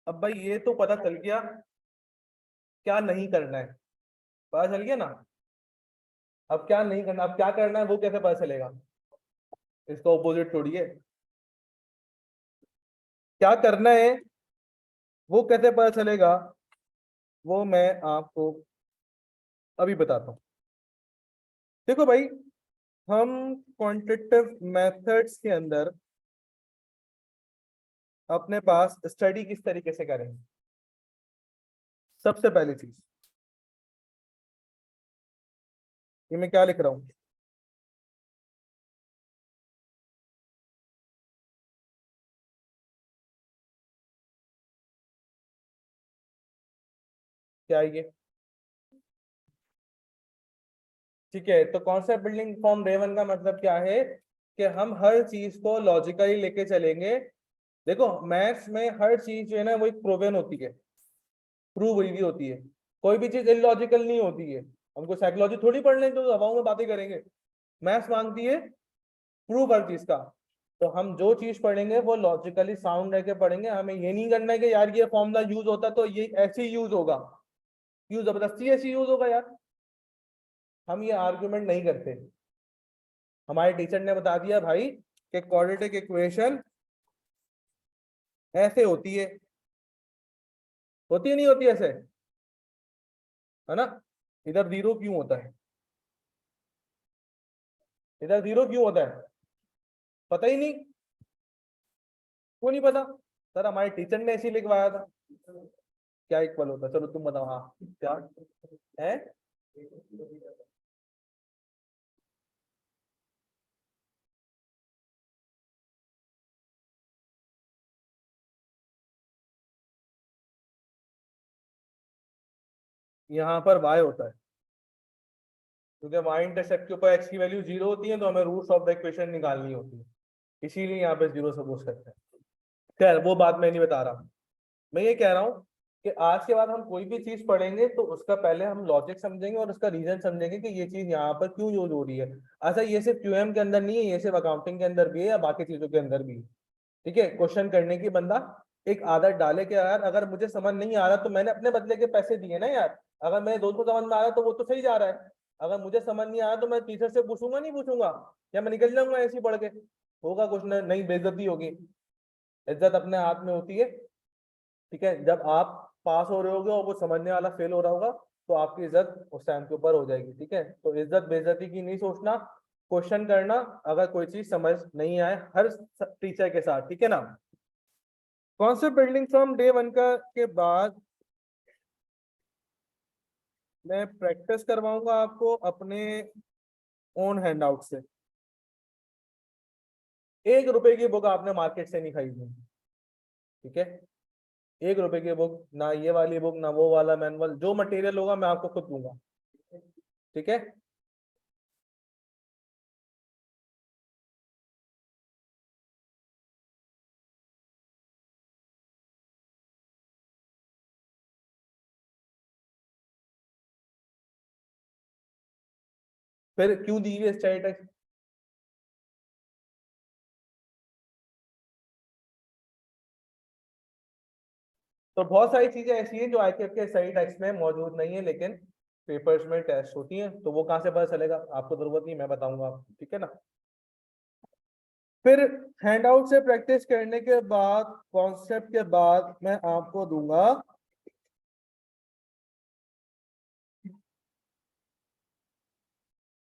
अब भाई ये तो पता चल गया क्या नहीं करना है, पता चल गया ना। अब क्या नहीं करना, अब क्या करना है वो कैसे पता चलेगा? इसका ऑपोजिट थोड़ी है। क्या करना है वो कैसे पता चलेगा, वो मैं आपको अभी बताता हूँ। देखो भाई, हम क्वांटिटेटिव मेथड्स के अंदर अपने पास स्टडी किस तरीके से करेंगे। सबसे पहली चीज, ये मैं क्या लिख रहा हूँ, क्या है ये? ठीक है, तो concept building from day one का मतलब क्या है कि हम हर चीज को लॉजिकली लेके चलेंगे। देखो मैथ्स में हर चीज जो है ना वो एक प्रूवन होती है, प्रूव हुई भी होती है। कोई भी चीज इलॉजिकल नहीं होती है। हमको साइकोलॉजी थोड़ी पढ़ लें तो हवाओं में बातें करेंगे। मैथ्स मांगती है प्रूव हर चीज का। तो हम जो चीज पढ़ेंगे वो लॉजिकली साउंड रह के पढ़ेंगे। हमें ये नहीं करना है कि यार ये फॉर्मूला यूज होता तो ये ऐसे ही यूज होगा, यूज जबरदस्ती ऐसे यूज होगा यार। हम ये आर्ग्यूमेंट नहीं करते। हमारे टीचर ने बता दिया भाई कि क्वाड्रेटिक इक्वेशन ऐसे होती है नहीं होती ऐसे, है ना? इधर जीरो क्यों होता है, इधर जीरो क्यों होता है? पता ही नहीं। क्यों नहीं पता? सर हमारे टीचर ने ऐसे ही लिखवाया था। क्या इक्वल होता है? चलो तुम बताओ। हाँ क्या है? यहाँ पर वाई होता है क्योंकि वाई इंटरसेप्ट के ऊपर एक्स की वैल्यू जीरो होती है, तो हमें रूट्स ऑफ द इक्वेशन निकालनी होती है, इसीलिए यहाँ पे जीरो सपोज करते हैं। खैर वो बात मैं नहीं बता रहा। मैं ये कह रहा हूँ कि आज के बाद हम कोई भी चीज पढ़ेंगे तो उसका पहले हम लॉजिक समझेंगे और उसका रीजन समझेंगे कि ये चीज यहाँ पर क्यों यूज हो रही है। अच्छा ये सिर्फ क्यूएम के अंदर नहीं है, ये सिर्फ अकाउंटिंग के अंदर भी है या बाकी चीजों के अंदर भी है। ठीक है, क्वेश्चन करने की बंदा एक आदत डाले कि यार अगर मुझे समझ नहीं आ रहा तो मैंने अपने बदले के पैसे दिए ना यार। अगर मेरे दोस्त को समझ में आ रहा तो वो तो सही जा रहा है। अगर मुझे समझ नहीं आ रहा तो मैं टीचर से पूछूंगा नहीं पूछूंगा, या मैं निकल जाऊंगा ऐसे ही पढ़ के? होगा कुछ नहीं, बेइज्जती होगी। इज्जत अपने हाथ में होती है। ठीक है, जब आप पास हो रहे होगे और वो समझने वाला फेल हो रहा होगा तो आपकी इज्जत उस टाइम के ऊपर हो जाएगी। ठीक है, तो इज्जत बेइज्जती की नहीं सोचना, क्वेश्चन करना अगर कोई चीज समझ नहीं आए हर टीचर के साथ। ठीक है ना? Concept building from day one का के बाद मैं प्रैक्टिस करवाऊंगा आपको अपने ओन हैंडआउट से। 1 रुपए की बुक आपने मार्केट से नहीं खरीदनी। ठीक है, 1 रुपए की बुक, ना ये वाली बुक ना वो वाला मैनुअल, जो मटेरियल होगा मैं आपको खुद दूंगा। ठीक है, फिर क्यों दी हुई स्टेटस? तो बहुत सारी चीजें ऐसी हैं जो आईकेएफ के सही टेक्स्ट में मौजूद नहीं है लेकिन पेपर्स में टेस्ट होती हैं, तो वो कहाँ से पता चलेगा? आपको जरूरत नहीं, मैं बताऊंगा आपको। ठीक है ना? फिर हैंडआउट से प्रैक्टिस करने के बाद कॉन्सेप्ट के बाद मैं आपको दूंगा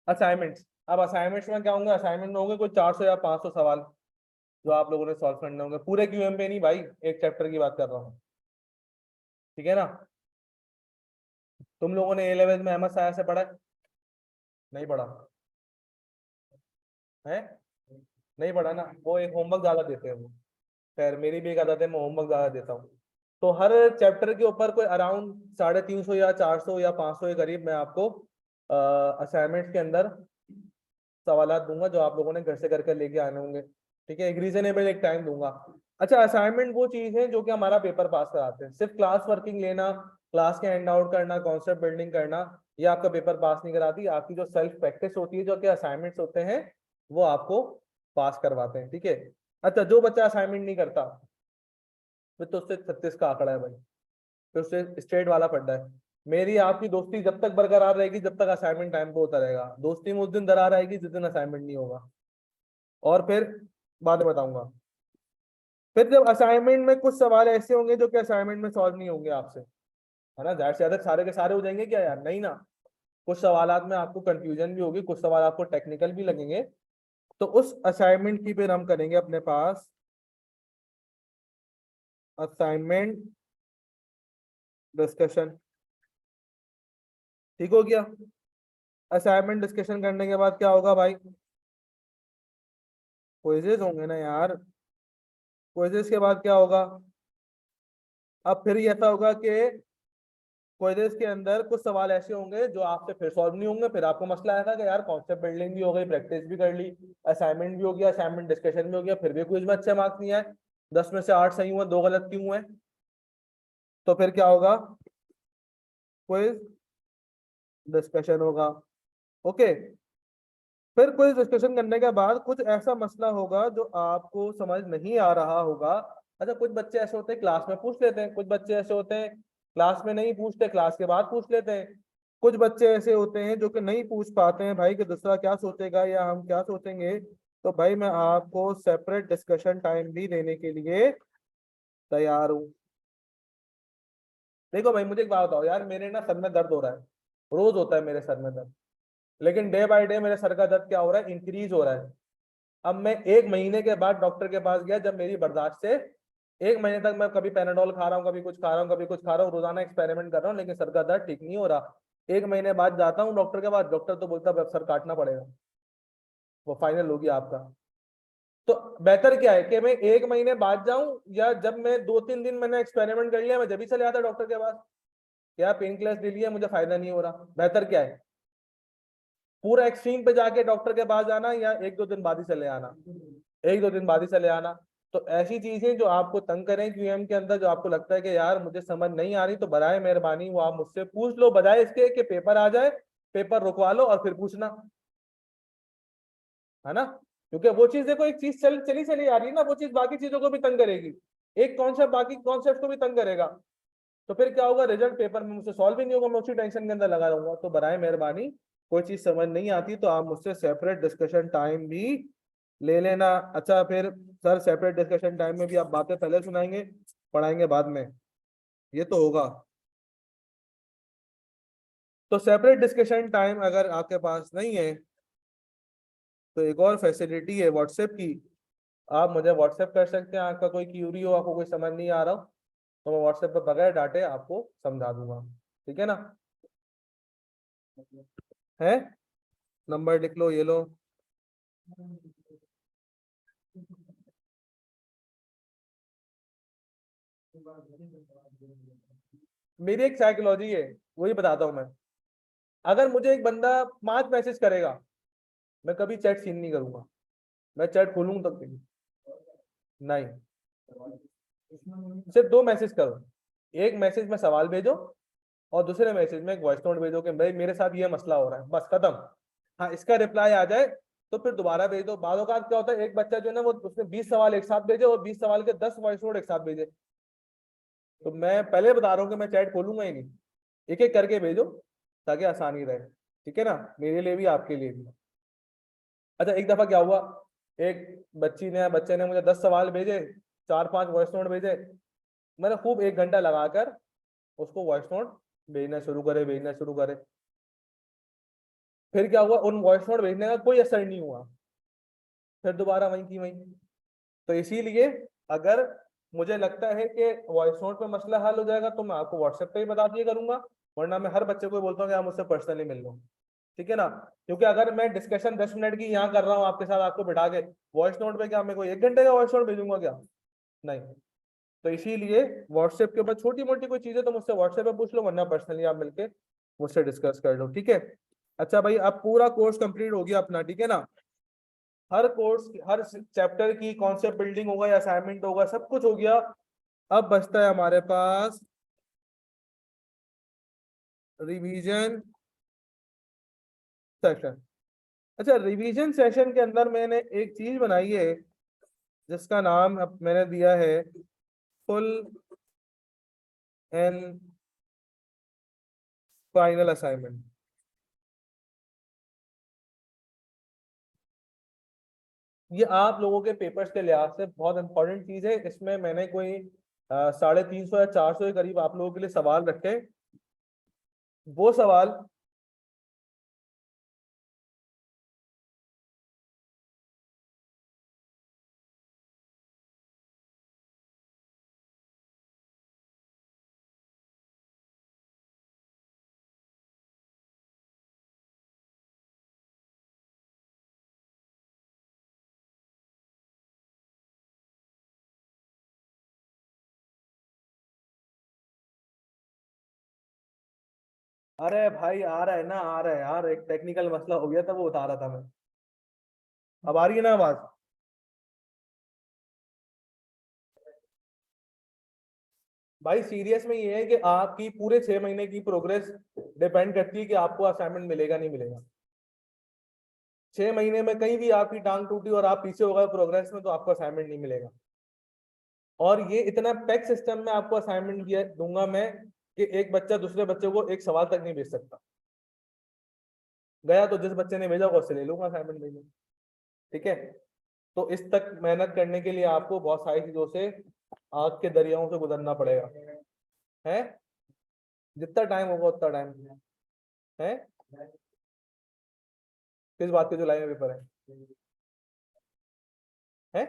असाइनमेंट्स। अब असाइनमेंट्स में क्या होंगे? असाइनमेंट में होंगे कोई 400 या 500 सवाल जो आप लोगों ने सॉल्व करने होंगे, पूरे क्यूएम पे नहीं भाई, एक चैप्टर की बात कर रहा हूँ। ठीक है ना? तुम लोगों ने ए लेवल में अहमद साया से पढ़ा है? नहीं पढ़ा है? नहीं पढ़ा ना, वो एक होमवर्क ज्यादा देते हैं वो। खैर मेरी भी एक आदत है, मैं होमवर्क ज्यादा देता हूँ। तो हर चैप्टर के ऊपर कोई अराउंड 350 या 400 या 500 के करीब मैं आपको असाइनमेंट के अंदर सवालात दूंगा जो आप लोगों ने घर से करके लेके आने होंगे। ठीक है, एक रीजनेबल एक टाइम दूंगा। अच्छा असाइनमेंट वो चीज है जो कि हमारा पेपर पास कराते हैं। सिर्फ क्लास वर्किंग लेना, क्लास के हैंड आउट करना, कॉन्सेप्ट बिल्डिंग करना, ये आपका पेपर पास नहीं कराती। आपकी जो सेल्फ प्रैक्टिस होती है, जो कि असाइनमेंट्स होते हैं, वो आपको पास करवाते हैं। ठीक है? अच्छा जो बच्चा असाइनमेंट नहीं करता फिर तो उससे 36 का आंकड़ा है भाई, फिर उससे स्ट्रेट वाला पढ़ना है। मेरी आपकी दोस्ती जब तक बरकरार रहेगी जब तक असाइनमेंट टाइम पे होता रहेगा। दोस्ती में उस दिन दरार आएगी जिस दिन असाइनमेंट नहीं होगा, और फिर बाद में बताऊंगा। फिर जब असाइनमेंट में कुछ सवाल ऐसे होंगे जो कि असाइनमेंट में सॉल्व नहीं होंगे आपसे, है ना? ज्यादा से ज्यादा सारे के सारे हो जाएंगे क्या यार? नहीं ना। कुछ सवालात में आपको कंफ्यूजन भी होगी, कुछ सवाल आपको टेक्निकल भी लगेंगे। तो उस असाइनमेंट की फिर हम करेंगे अपने पास असाइनमेंट डिस्कशन। ठीक हो गया? असाइनमेंट डिस्कशन करने के बाद क्या होगा भाई? क्विजेज होंगे ना यार। क्विजेज के बाद क्या होगा? अब फिर ये ऐसा होगा कि क्विज़ेस के अंदर कुछ सवाल ऐसे होंगे जो आपसे फिर सॉल्व नहीं होंगे, फिर आपको मसला आएगा कि यार कॉन्सेप्ट बिल्डिंग भी हो गई, प्रैक्टिस भी कर ली, असाइनमेंट भी हो गया, असाइनमेंट डिस्कशन भी हो गया, फिर भी क्विज में अच्छे मार्क्स नहीं आए, 10 में से 8 सही हुए, 2 गलत क्यों हुए? तो फिर क्या होगा? क्विज डिस्कशन होगा। ओके, फिर क्विज डिस्कशन करने के बाद कुछ ऐसा मसला होगा जो आपको समझ नहीं आ रहा होगा। अच्छा, कुछ बच्चे ऐसे होते हैं क्लास में पूछ लेते हैं, कुछ बच्चे ऐसे होते हैं क्लास में नहीं पूछते, क्लास के बाद पूछ लेते हैं, कुछ बच्चे ऐसे होते हैं जो कि नहीं पूछ पाते हैं भाई कि दूसरा क्या सोचेगा या हम क्या सोचेंगे। तो भाई मैं आपको सेपरेट डिस्कशन टाइम भी देने के लिए तैयार हूँ। देखो भाई, मुझे एक बात बताओ यार, मेरे ना सर में दर्द हो रहा है, रोज होता है मेरे सर में दर्द, लेकिन डे बाय डे मेरे सर का दर्द क्या हो रहा है, इंक्रीज हो रहा है। अब मैं 1 महीने के बाद डॉक्टर के पास गया, जब मेरी बर्दाश्त से 1 महीने तक मैं कभी पैनाडोल खा रहा हूँ, कभी कुछ खा रहा हूँ, कभी कुछ खा रहा हूँ, रोजाना एक्सपेरिमेंट कर रहा हूँ, लेकिन सर का दर्द ठीक नहीं हो रहा। 1 महीने बाद जाता हूँ डॉक्टर के पास, डॉक्टर तो बोलता है अब सर काटना पड़ेगा, वो फाइनल होगी आपका। तो बेहतर क्या है कि मैं 1 महीने बाद जाऊं, या जब मैं 2-3 दिन मैंने एक्सपेरिमेंट कर लिया मैं जब ही चले आता डॉक्टर के पास, क्या पेन किलर्स ले लिया मुझे फायदा नहीं हो रहा, बेहतर क्या है? पूरा एक्सट्रीम पे जाके डॉक्टर के पास जाना, या 1-2 दिन बाद ही चले आना? 1-2 दिन बाद ही चले आना। तो ऐसी चीजें जो आपको तंग करें क्यूएम के अंदर, जो आपको लगता है कि यार मुझे समझ नहीं आ रही, तो बराए मेहरबानी वो आप मुझसे पूछ लो, बजाय इसके कि पेपर आ जाए, पेपर रुकवा लो और फिर पूछना, है ना? क्योंकि वो चीज देखो, एक चीज चली चली आ रही है ना, वो चीज बाकी चीजों को भी तंग करेगी, एक कॉन्सेप्ट बाकी कॉन्सेप्ट को भी तंग करेगा। तो फिर क्या होगा, रिजल्ट पेपर में मुझसे सॉल्व ही नहीं होगा, मैं उसी टेंशन के अंदर लगा रहूंगा। तो बराए मेहरबानी कोई चीज समझ नहीं आती तो आप मुझसे सेपरेट डिस्कशन टाइम भी ले लेना। अच्छा, फिर सर सेपरेट डिस्कशन टाइम में भी आप बातें पहले सुनाएंगे, पढ़ाएंगे बाद में, ये तो होगा? तो सेपरेट डिस्कशन टाइम अगर आपके पास नहीं है तो एक और फैसिलिटी है व्हाट्सएप की। आप मुझे व्हाट्सएप कर सकते हैं, आपका कोई क्यूरी हो, आपको कोई समझ नहीं आ रहा हो, तो मैं व्हाट्सएप पर बगैर डांटे आपको समझा दूंगा। ठीक है ना? है, नंबर लिख लो, ये लो। मेरी एक साइकोलॉजी है, वही बताता हूँ मैं। अगर मुझे एक बंदा 5 मैसेज करेगा, मैं कभी चैट सीन नहीं करूंगा, मैं चैट खोलूंगा तब भी नहीं। सिर्फ 2 मैसेज करो, एक मैसेज में सवाल भेजो और दूसरे मैसेज में एक वॉइस नोट भेजो कि भाई मेरे साथ ये मसला हो रहा है, बस खत्म। हाँ, इसका रिप्लाई आ जाए तो फिर दोबारा भेज दो। बाद औकात क्या होता है, एक बच्चा जो है ना, वो उसने 20 सवाल एक साथ भेजे और 20 सवाल के 10 वॉइस नोट एक साथ भेजे। तो मैं पहले बता रहा हूँ कि मैं चैट खोलूंगा ही नहीं, एक एक करके भेजो ताकि आसानी रहे। ठीक है ना, मेरे लिए भी आपके लिए भी। अच्छा, एक दफा क्या हुआ, एक बच्चे ने मुझे 10 सवाल भेजे, 4-5 वॉइस नोट भेजे, मैंने खूब 1 घंटा लगाकर उसको वॉइस नोट भेजना शुरू करे। फिर क्या हुआ, उन वॉइस नोट भेजने का कोई असर नहीं हुआ, फिर दोबारा वहीं की वहीं। तो इसीलिए अगर मुझे लगता है कि वॉइस नोट पे मसला हल हो जाएगा तो मैं आपको व्हाट्सएप पे ही बता दिया करूंगा, वरना मैं हर बच्चे को बोलता हूँ कि आप मुझसे पर्सनली मिल लो। ठीक है ना? क्योंकि अगर मैं डिस्कशन 10 मिनट की यहाँ कर रहा हूँ आपके साथ, आपको बिठा के, वॉइस नोट पे क्या मैं कोई 1 घंटे का वॉइस नोट भेजूंगा क्या? नहीं। तो इसीलिए व्हाट्सएप के ऊपर छोटी मोटी कोई चीजें तो मुझसे व्हाट्सएप पे पूछ लो, वरना पर्सनली आप मिलके मुझसे डिस्कस कर लो। ठीक है? अच्छा भाई, अब पूरा कोर्स कंप्लीट हो गया अपना, ठीक है ना? हर कोर्स हर चैप्टर की कॉन्सेप्ट बिल्डिंग होगा या असाइनमेंट होगा, सब कुछ हो गया। अब बचता है हमारे पास रिवीजन सेशन। अच्छा, रिवीजन सेशन के अंदर मैंने एक चीज बनाई है जिसका नाम अब मैंने दिया है फुल एंड फाइनल असाइनमेंट। ये आप लोगों के पेपर्स के लिहाज से बहुत इंपॉर्टेंट चीज है। इसमें मैंने कोई 350 या 400 के करीब आप लोगों के लिए सवाल रखे। वो सवाल अरे भाई आ रहा है ना, आ रहा है यार, एक टेक्निकल मसला हो गया था, वो बता रहा था मैं। अब आ रही है ना आवाज? भाई सीरियस में ये है कि आपकी पूरे 6 महीने की प्रोग्रेस डिपेंड करती है कि आपको असाइनमेंट मिलेगा नहीं मिलेगा। 6 महीने में कहीं भी आपकी टांग टूटी और आप पीछे हो गए प्रोग्रेस में, तो आपको असाइनमेंट नहीं मिलेगा। और ये इतना पैक सिस्टम में आपको असाइनमेंट दिया दूंगा मैं कि एक बच्चा दूसरे बच्चे को एक सवाल तक नहीं भेज सकता। गया तो जिस बच्चे ने भेजा होगा उससे ले लूंगा असाइनमेंट भेजा। ठीक है। तो इस तक मेहनत करने के लिए आपको बहुत सारी चीजों से, आग के दरियाओं से गुजरना पड़ेगा। है, जितना टाइम होगा उतना टाइम है। किस बात के जुलाई में पेपर है?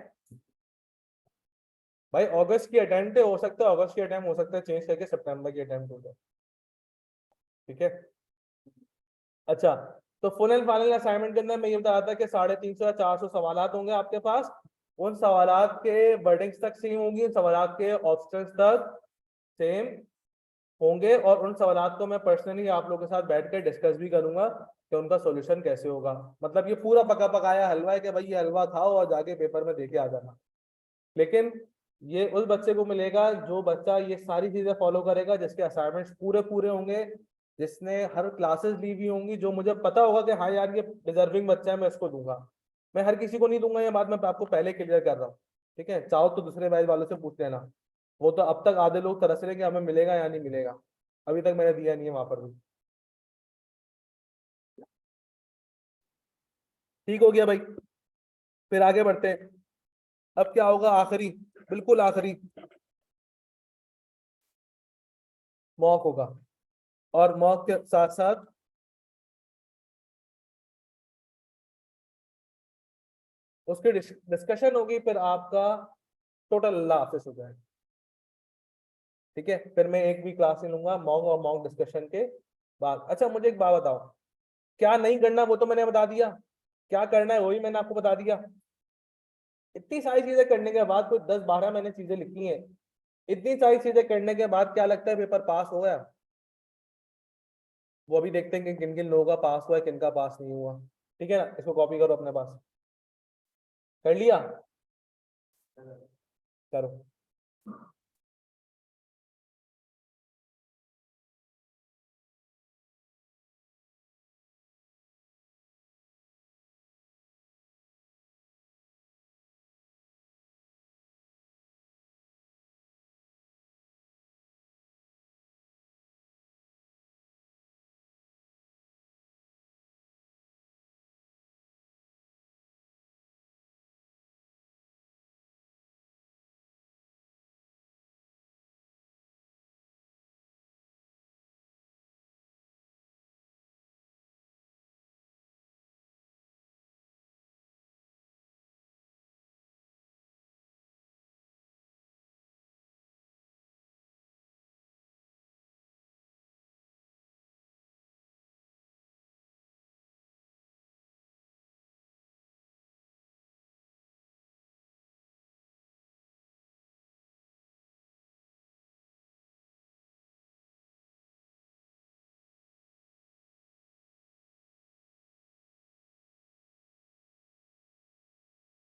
भाई अगस्त की अटेम्प्ट हो सकता है, अगस्त की अटेम्प्ट हो सकता है चेंज करके सितंबर की अटेम्प्ट हो जाए। ठीक है। अच्छा, तो फुल एंड फाइनल असाइनमेंट के अंदर मैं ये बता रहा था कि 350 या 400 सवाल होंगे आपके पास। उन सवालात के वर्डिंग्स तक सेम होंगी, उन सवालात के ऑप्शंस तक सेम होंगे, और उन सवालात को मैं पर्सनली आप लोगों के साथ बैठ कर डिस्कस भी करूंगा कि उनका सॉल्यूशन कैसे होगा। मतलब ये पूरा पका पकाया हलवा है कि भाई ये हलवा खाओ और जाके पेपर में देके आ जाना। लेकिन ये उस बच्चे को मिलेगा जो बच्चा ये सारी चीजें फॉलो करेगा, जिसके असाइनमेंट्स पूरे पूरे होंगे, जिसने हर क्लासेस ली हुई होंगी, जो मुझे पता होगा कि हाँ यार ये डिजर्विंग बच्चा है, मैं इसको दूंगा। मैं हर किसी को नहीं दूंगा, ये बात मैं आपको पहले क्लियर कर रहा हूँ। ठीक है, चाहो तो दूसरे बैच वालों से पूछ लेना। वो तो अब तक आधे लोग तरस रहे कि हमें मिलेगा या नहीं मिलेगा, अभी तक मैंने दिया नहीं है वहां पर भी। ठीक हो गया भाई, फिर आगे बढ़ते हैं। अब क्या होगा, आखिरी, बिल्कुल आखिरी मॉक होगा। और मॉक के साथ साथ उसकी डिस्कशन होगी, फिर आपका टोटल अल्लाह हाफिज हो जाएगा। ठीक है, फिर मैं एक भी क्लास नहीं लूंगा मॉक और मॉक डिस्कशन के बाद। अच्छा मुझे एक बात बताओ, क्या नहीं करना वो तो मैंने बता दिया, क्या करना है वही मैंने आपको बता दिया। इतनी सारी चीजें करने के बाद, कोई 10-12 मैंने चीजें लिखी हैं, इतनी सारी चीजें करने के बाद क्या लगता है पेपर पास हो गया? वो अभी देखते हैं कि किन किन लोगों का पास हुआ है, किन का पास नहीं हुआ। ठीक है ना, इसको कॉपी करो अपने पास। कर लिया? करो।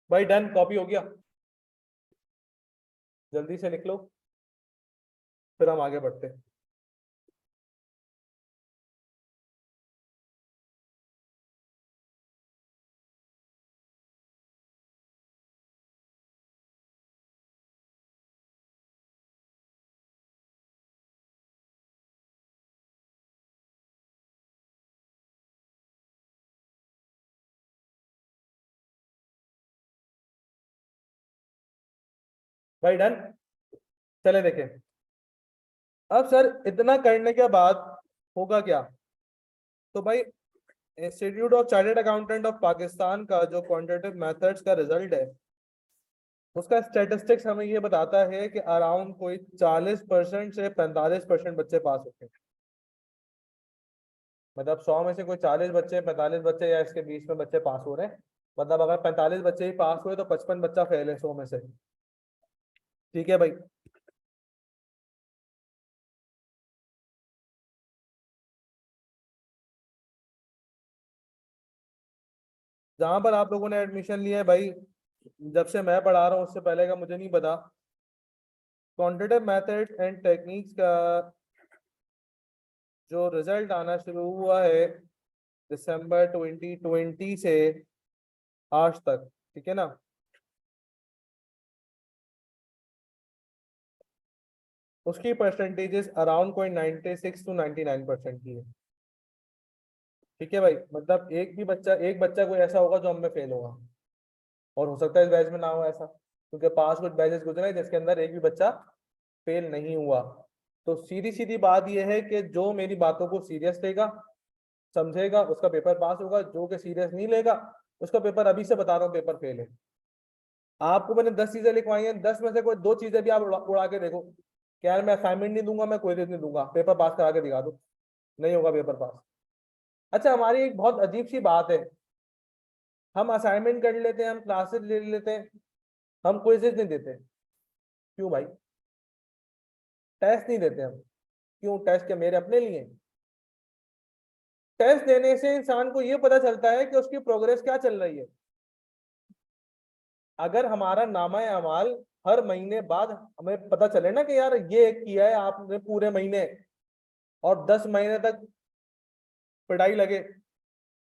भाई डन, कॉपी हो गया, जल्दी से लिख लो, फिर हम आगे बढ़ते हैं। भाई डन, चले देखें। अब सर इतना करने के बाद होगा क्या? तो भाई institute of chartered accountant of Pakistan का जो क्वांटिटेटिव मेथड्स का रिजल्ट है, उसका स्टेटिस्टिक्स हमें ये बताता है कि अराउंड कोई 40% से 45% बच्चे पास होते हैं। मतलब 100 में से कोई 40 बच्चे, 45 बच्चे या इसके बीच में बच्चे पास हो रहे हैं। मतलब अगर 45 बच्चे ही पास हुए तो 55 बच्चा फेल है 100 में से। ठीक है भाई। जहां पर आप लोगों ने एडमिशन लिया है भाई, जब से मैं पढ़ा रहा हूँ उससे पहले का मुझे नहीं पता, क्वांटिटेटिव मेथड्स एंड टेक्निक्स का जो रिजल्ट आना शुरू हुआ है दिसंबर 2020 से आज तक, ठीक है ना, उसकी परसेंटेजेस अराउंड कोई 96 to 99% की है। ठीक है भाई, मतलब एक बच्चा कोई ऐसा होगा जो हमें फेल होगा, और हो सकता है इस बैच में ना हो ऐसा, क्योंकि पांच कुछ बैचेस गुजरे हैं जिसके अंदर एक भी बच्चा फेल नहीं हुआ। तो सीधी सीधी बात यह है कि जो मेरी बातों को सीरियस लेगा, समझेगा, उसका पेपर पास होगा, जो कि सीरियस नहीं लेगा उसका पेपर, अभी से बता रहा हूँ, पेपर फेल है। आपको मैंने 10 चीजें लिखवाई हैं, 10 में से कोई 2 चीजें भी आप उड़ा के देखो कि यार मैं असाइनमेंट नहीं दूंगा, मैं कोई नहीं दूंगा, पेपर पास करा के दिखा दो, नहीं होगा पेपर पास। अच्छा, हमारी एक बहुत अजीब सी बात है, हम असाइनमेंट कर लेते हैं, हम क्लासेस ले लेते हैं, हम क्विजेज नहीं देते। क्यों भाई? टेस्ट नहीं देते हम, क्यों? टेस्ट क्या मेरे अपने लिए? टेस्ट देने से इंसान को ये पता चलता है कि उसकी प्रोग्रेस क्या चल रही है। अगर हमारा नामा अमाल हर महीने बाद हमें पता चले ना कि यार ये किया है आपने पूरे महीने, और 10 महीने तक पिटाई लगे,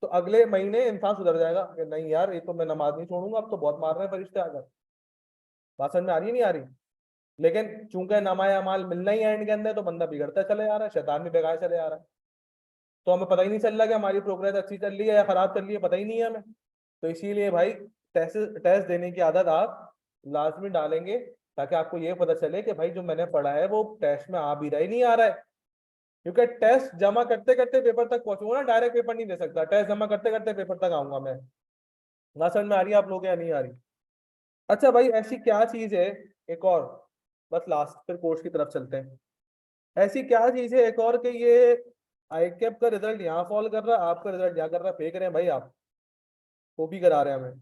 तो अगले महीने इंसान सुधर जाएगा कि नहीं यार ये तो मैं नमाज नहीं छोड़ूंगा, अब तो बहुत मार रहे हैं फरिश्ते आकर। बात समझ में आ रही है नहीं आ रही? लेकिन चूंकि नामा अमाल मिलना ही एंड के अंदर, तो बंदा बिगड़ता चले जा रहा है, शैतान भी बेकार चले जा रहा है, तो हमें पता ही नहीं चल रहा कि हमारी प्रोग्रेस अच्छी चल रही है या खराब चल रही है, पता ही नहीं है हमें। तो इसीलिए भाई टेस्ट टेस्ट देने की आदत आप लाजमी डालेंगे, ताकि आपको ये पता चले कि भाई जो मैंने पढ़ा है वो टेस्ट में आ भी रहा है नहीं आ रहा है। क्योंकि टेस्ट जमा करते करते पेपर तक पहुंचूंगा ना, डायरेक्ट पेपर नहीं दे सकता, टेस्ट जमा करते करते पेपर तक आऊंगा मैं। ना समझ में आ रही है आप लोग या नहीं आ रही? अच्छा भाई, ऐसी क्या चीज है एक और, बस लास्ट फिर कोर्स की तरफ चलते हैं। ऐसी क्या चीज है एक और कि ये आई कैप का रिजल्ट यहाँ फॉल कर रहा है, आपका रिजल्ट यहाँ कर रहा है, फेंक रहे हैं भाई आप, कॉपी करा रहे हैं हमें।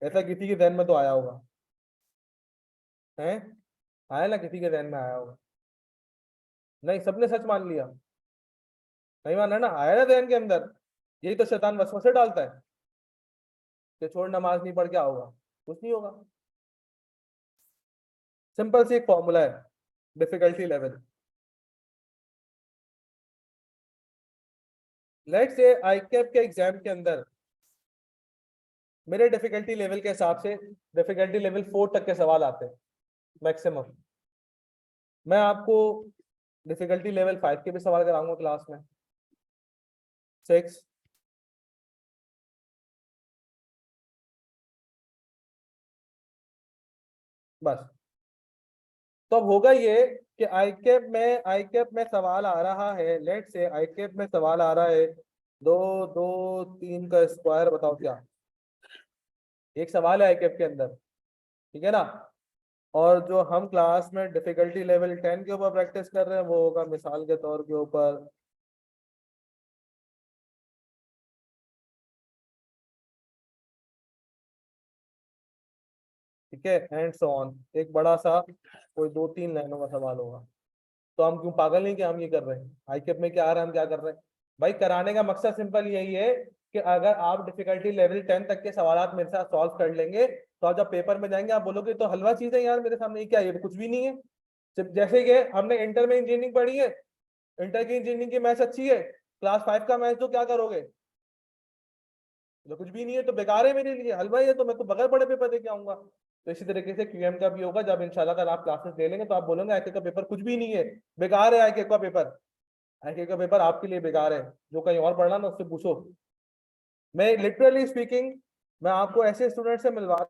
ऐसा किसी के ध्यान में तो आया होगा, है? आया ना, किसी के ध्यान में आया होगा? नहीं, सबने सच मान लिया? नहीं माना ना, आया ना ध्यान के अंदर? यही तो शैतान वसवसे डालता है कि छोड़, नमाज नहीं पढ़, क्या होगा? कुछ नहीं होगा। सिंपल सी एक फॉर्मूला है, difficulty level. Let's say I cap के एग्जाम के अंदर मेरे डिफिकल्टी लेवल के हिसाब से डिफिकल्टी लेवल 4 तक के सवाल आते हैं मैक्सिमम। मैं आपको डिफिकल्टी लेवल 5 के भी सवाल कराऊंगा क्लास में, 6। बस। तो अब होगा ये कि आई कैप में सवाल आ रहा है, लेट से आई कैप में सवाल आ रहा है, 2 2 3 का स्क्वायर बताओ क्या? एक सवाल है आई कैप के अंदर, ठीक है ना? और जो हम क्लास में डिफिकल्टी लेवल 10 के ऊपर प्रैक्टिस कर रहे हैं वो होगा मिसाल के तौर के ऊपर, ठीक है, एंड सो ऑन, एक बड़ा सा कोई 2 3 लाइनों का सवाल होगा। तो हम क्यों पागल नहीं कि हम ये कर रहे हैं? आईकेप में क्या आ रहा है, हम क्या कर रहे हैं? भाई कराने का मकसद सिंपल यही है कि अगर आप डिफिकल्टी लेवल 10 तक के सवाल मेरे साथ सॉल्व कर लेंगे, तो आप जब पेपर में जाएंगे आप बोलोगे तो हलवा चीज है यार मेरे सामने, ये क्या है? ये तो कुछ भी नहीं है। सिर्फ जैसे कि हमने इंटर में इंजीनियरिंग पढ़ी है, इंटर की इंजीनियरिंग की मैथ्स अच्छी है, क्लास 5 का मैथ्स तो क्या करोगे? तो कुछ भी नहीं है, तो बेकार है मेरे लिए, हलवा ही है, तो मैं तो बगैर पढ़े पेपर दे के आऊंगा। तो इसी तरीके से क्यूएम का भी होगा, जब इंशाल्लाह अगर आप क्लासेस ले लेंगे तो आप बोलोगे आईके का पेपर कुछ भी नहीं है, बेकार है आईके का पेपर। आईके का पेपर आपके लिए बेकार है, जो कहीं और पढ़ना ना उससे पूछो। मैं लिटरली स्पीकिंग, मैं आपको ऐसे स्टूडेंट से मिलवा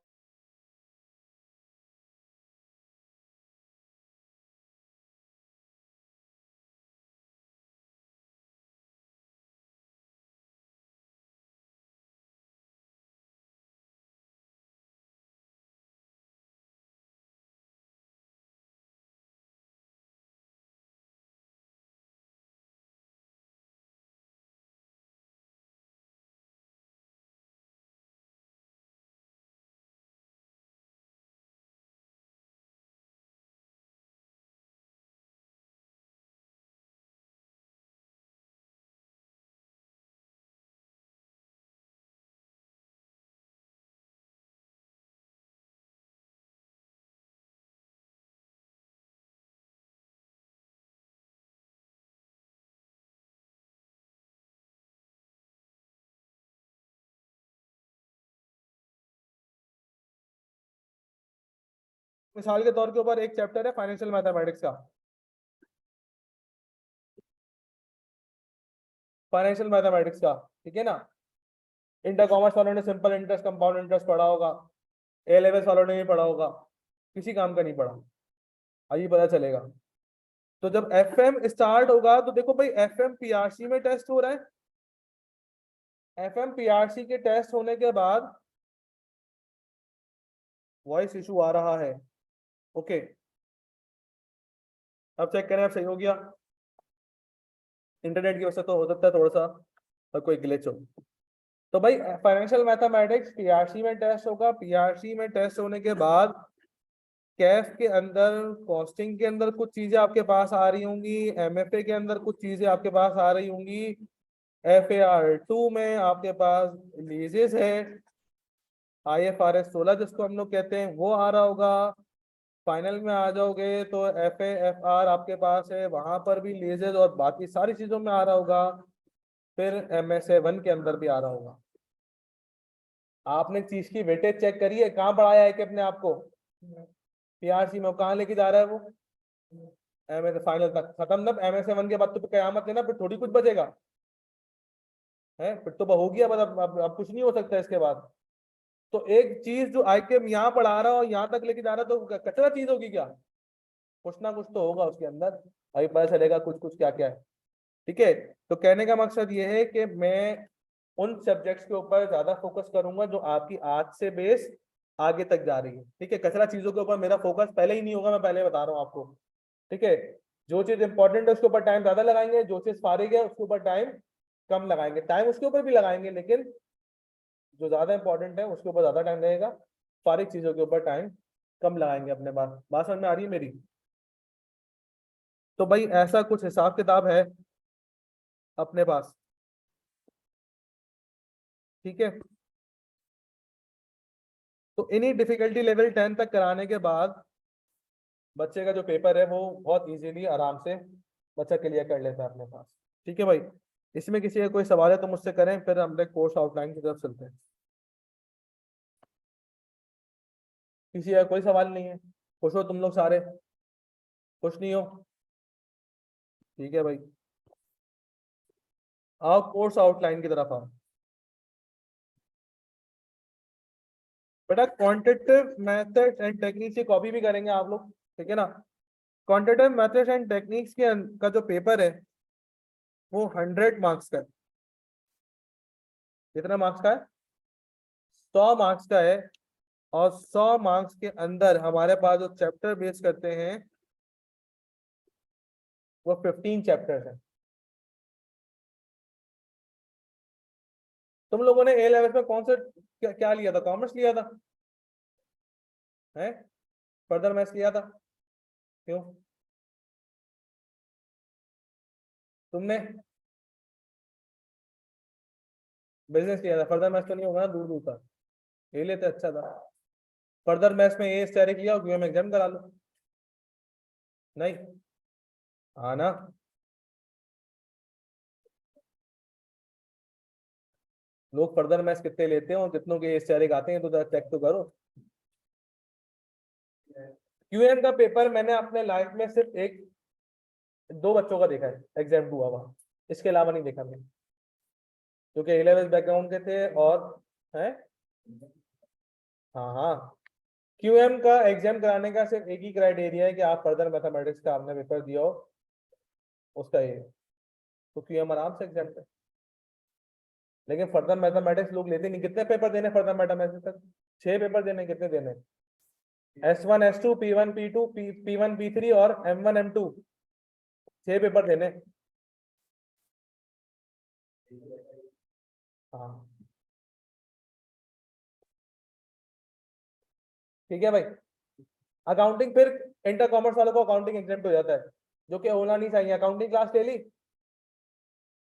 मिसाल के तौर के ऊपर एक चैप्टर है फाइनेंशियल मैथमेटिक्स का, फाइनेंशियल मैथमेटिक्स का, ठीक है ना। इंटर कॉमर्स वालों ने सिंपल इंटरेस्ट कंपाउंड इंटरेस्ट पढ़ा होगा, ए लेवल्स वालों ने भी पढ़ा होगा, किसी काम का नहीं पढ़ा, आइए पता चलेगा। तो जब एफ एम स्टार्ट होगा तो देखो भाई एफ एम पीआरसी में टेस्ट हो रहा है, एफ एम पीआरसी के टेस्ट होने के बाद वॉइस इशू आ रहा है, ओके। अब चेक करें, अब सही हो गया। इंटरनेट की वजह से तो हो सकता है थोड़ा सा और कोई ग्लिच हो। तो भाई फाइनेंशियल मैथमेटिक्स पीआरसी में टेस्ट होगा, पीआरसी में टेस्ट होने के बाद कैफ के अंदर कॉस्टिंग के अंदर कुछ चीजें आपके पास आ रही होंगी, एमएफए के अंदर कुछ चीजें आपके पास आ रही होंगी, FAR 2 में आपके पास लीजेस है, IFRS 16 जिसको हम लोग कहते हैं वो आ रहा होगा। फाइनल में आ जाओगे तो FAFR आपके पास है, वहां पर भी लीजेस और बाकी सारी चीजों में आ रहा होगा। फिर MSA 1 के अंदर भी आ रहा होगा। आपने चीज की वेटेज चेक करी है, कहाँ बढ़ाया है कि अपने आप को पीआरसी में, कहाँ लेके जा रहा है वो MSA फाइनल तक खत्म। ना MSA 1 के बाद तो कयामत है ना, फिर थोड़ी कुछ बचेगा है, फिर तो हो गया, अब कुछ नहीं हो सकता इसके बाद। तो एक चीज जो आईकेएम यहाँ पढ़ा रहा हो यहाँ तक लेके जा रहा तो कचरा चीज होगी क्या, कुछ ना कुछ तो होगा उसके अंदर, अभी पता चलेगा कुछ कुछ क्या क्या है, ठीक है। तो कहने का मकसद ये है कि मैं उन सब्जेक्ट्स के ऊपर ज्यादा फोकस करूंगा जो आपकी आज से बेस आगे तक जा रही है, ठीक है। कचरा चीजों के ऊपर मेरा फोकस पहले ही नहीं होगा, मैं पहले बता रहा हूँ आपको, ठीक है। जो चीज इंपॉर्टेंट है उसके ऊपर टाइम ज्यादा लगाएंगे, जो चीज फारिग है उसके ऊपर टाइम कम लगाएंगे, टाइम उसके ऊपर भी लगाएंगे लेकिन जो ज्यादा इंपॉर्टेंट है उसके ऊपर ज्यादा टाइम लगेगा, फारिग चीजों के ऊपर टाइम कम लगाएंगे अपने बात समझ में आ रही है मेरी। तो भाई ऐसा कुछ हिसाब किताब है अपने पास, ठीक है। तो इन्हीं डिफिकल्टी लेवल 10 तक कराने के बाद बच्चे का जो पेपर है वो बहुत इजीली आराम से बच्चा क्लियर कर लेता है अपने पास, ठीक है भाई। इसमें किसी का कोई सवाल है तो मुझसे करें, फिर हम लोग कोर्स आउटलाइन की तरफ चलते हैं। किसी का कोई सवाल नहीं है, खुश हो तुम लोग सारे, खुश नहीं हो, ठीक है भाई। आओ कोर्स आउटलाइन की तरफ आओ बेटा। क्वांटिटेटिव मेथड्स एंड टेक्निक्स की कॉपी भी करेंगे आप लोग, ठीक है ना। क्वांटिटेटिव मेथड्स एंड टेक्निक्स के का जो पेपर है वो 100 मार्क्स का है। कितना मार्क्स का है? 100 मार्क्स का है। और 100 मार्क्स के अंदर हमारे पास जो चैप्टर बेस करते हैं वो 15 चैप्टर्स हैं। तुम लोगों ने ए लेवल में कौन सा क्या लिया था, कॉमर्स लिया था है, फर्दर मैथ्स लिया था, क्यों तुमने बिजनेस लिया था? फर्दर मैथ्स तो नहीं होगा ना, दूर दूर तक ले लेते, अच्छा था। फर्दर मैथ्स में ए स्टैटिक लिया और क्यूएम एग्जाम करा लो, नहीं हाँ ना। लोग फर्दर मैथ्स कितने लेते हैं और कितनों के ए स्टैटिक आते हैं तो चेक तो करो। क्यूएम का पेपर मैंने अपने लाइफ में सिर्फ एक दो बच्चों का देखा है एग्जाम हुआ हुआ, इसके अलावा नहीं देखा मैंने, क्योंकि ए लेवल बैकग्राउंड के थे और है। हाँ हाँ, क्यूएम का एग्जाम कराने का सिर्फ एक ही क्राइटेरिया है कि आप फर्दर मैथमेटिक्स का आपने पेपर दिया हो, उसका ये, तो क्यूएम आराम से एग्जाम है। लेकिन फर्दर मैथमेटिक्स लोग लेते नहीं। कितने पेपर देने फर्दर मैथमेटिक्स तक? 6 पेपर देने, कितने देने? S1 S2 P1 P2 P1 P3 और M1 M2, 6 पेपर देने। हाँ ठीक है भाई। अकाउंटिंग फिर इंटर कॉमर्स वालों को अकाउंटिंग एग्जाम हो जाता है, जो कि होना नहीं चाहिए। अकाउंटिंग क्लास ले ली,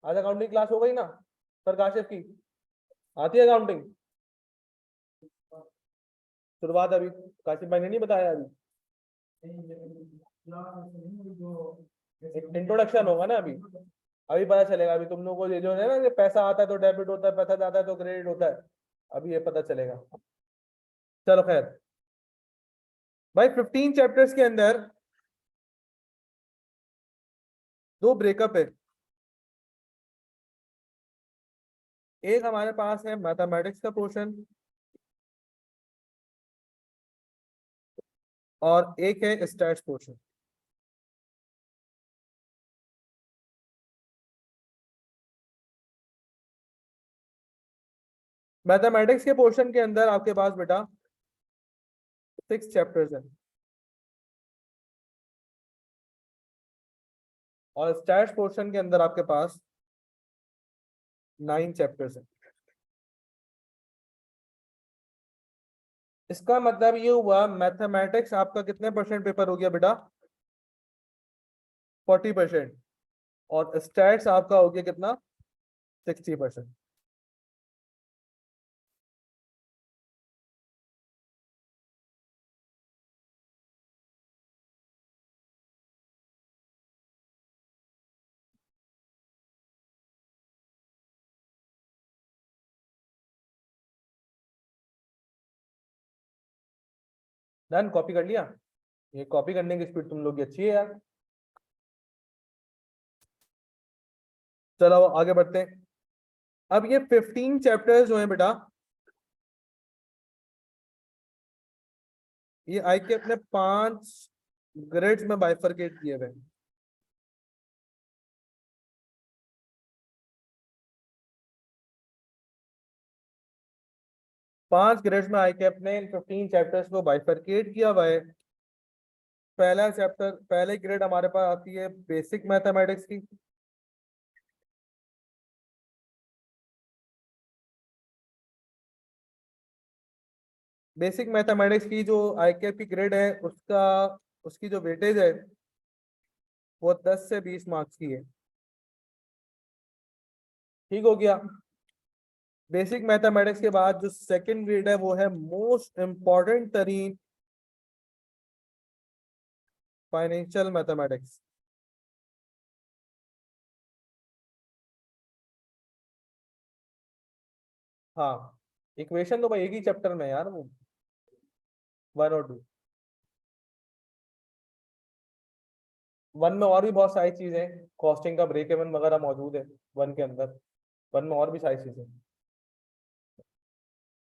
आज अकाउंटिंग क्लास हो गई ना सर काशिफ की, आती है अकाउंटिंग शुरुआत अभी, काशिफ भाई ने नहीं बताया अभी, इंट्रोडक्शन होगा ना अभी, अभी पता चलेगा। अभी तुम लोगों को ये जो है ना कि पैसा आता है तो डेबिट होता है, पैसा जाता है तो क्रेडिट होता है, अभी ये पता चलेगा। चलो खैर। भाई 15 चैप्टर्स के अंदर दो ब्रेकअप है। एक हमारे पास है मैथमेटिक्स का पोर्शन और एक है स्टैट्स पोर्शन। मैथमेटिक्स के पोर्शन के अंदर आपके पास बेटा 6 चैप्टर्स हैं और स्टैट्स पोर्शन के अंदर आपके पास 9 चैप्टर्स हैं। इसका मतलब ये हुआ मैथमेटिक्स आपका कितने परसेंट पेपर हो गया बेटा? 40%। और स्टैट्स आपका हो गया कितना? 60%। डन, कॉपी कर लिया? ये कॉपी करने की स्पीड तुम लोग की अच्छी है यार। चलो आगे बढ़ते हैं। अब ये 15 चैप्टर्स जो है बेटा, ये आई के अपने 5 ग्रेड्स में बाइफरकेट किए हुए हैं। पांच ग्रेड्स में आई के अपने इन 15 चैप्टर्स को बाइफरकेट किया हुआ है। पहला चैप्टर, पहले ग्रेड हमारे पास आती है बेसिक मैथमेटिक्स की। बेसिक मैथमेटिक्स की जो आईकेएप की ग्रेड है उसका, उसकी जो वेटेज है वो 10 से 20 मार्क्स की है। ठीक हो गया। बेसिक मैथमेटिक्स के बाद जो सेकंड ग्रेड है वो है मोस्ट इंपॉर्टेंट तरीन फाइनेंशियल मैथमेटिक्स। हाँ, इक्वेशन तो भाई एक ही चैप्टर में है यार, वो 1 और 2। वन में और भी बहुत सारी चीजें, कॉस्टिंग का ब्रेक इवन वगैरह मौजूद है वन के अंदर। वन में और भी सारी चीजें।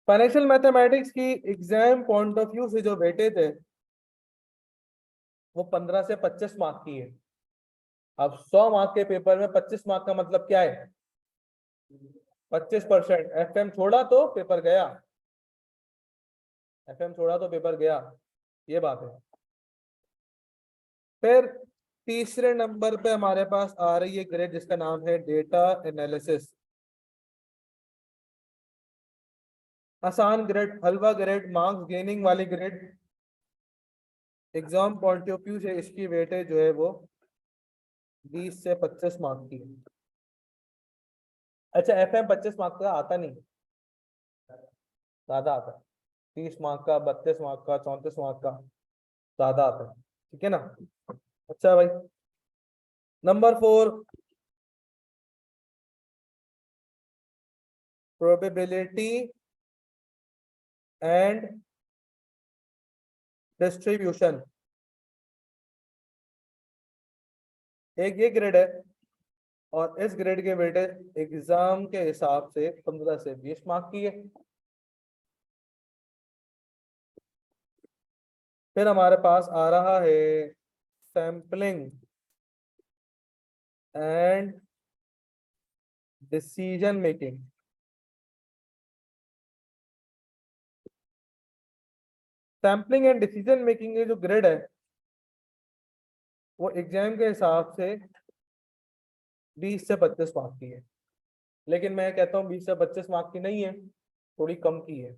फाइनेंशियल मैथमेटिक्स की एग्जाम पॉइंट ऑफ व्यू से जो वेटेज है वो 15 से 25 मार्क की है। अब 100 मार्क के पेपर में 25 मार्क का मतलब क्या है? 25%। एफएम छोड़ा तो पेपर गया, एफएम छोड़ा तो पेपर गया, ये बात है। फिर तीसरे नंबर पे हमारे पास आ रही है ग्रेड जिसका नाम है डेटा एनालिसिस। आसान ग्रेड, हलवा ग्रेड, मार्क्स गेनिंग वाली grade. Exam point of view से इसकी वेटेज जो है वो 20 से 25 मार्क की है। अच्छा, एफएम 25 मार्क का आता नहीं, ज्यादा आता है। 30 मार्क का, 32 मार्क का, 34 मार्क का ज्यादा आता है। ठीक है ना? अच्छा भाई, नंबर 4, प्रोबेबिलिटी एंड डिस्ट्रीब्यूशन। एक ये ग्रेड है और इस ग्रेड के वेटेज एग्जाम के हिसाब से 15 से 20 मार्क की है। फिर हमारे पास आ रहा है sampling and decision making. Sampling and decision making की जो ग्रेड है वो एग्जाम के हिसाब से 20 से 25 मार्क की है। लेकिन मैं कहता हूँ 20 से 25 मार्क की नहीं है, थोड़ी कम की है।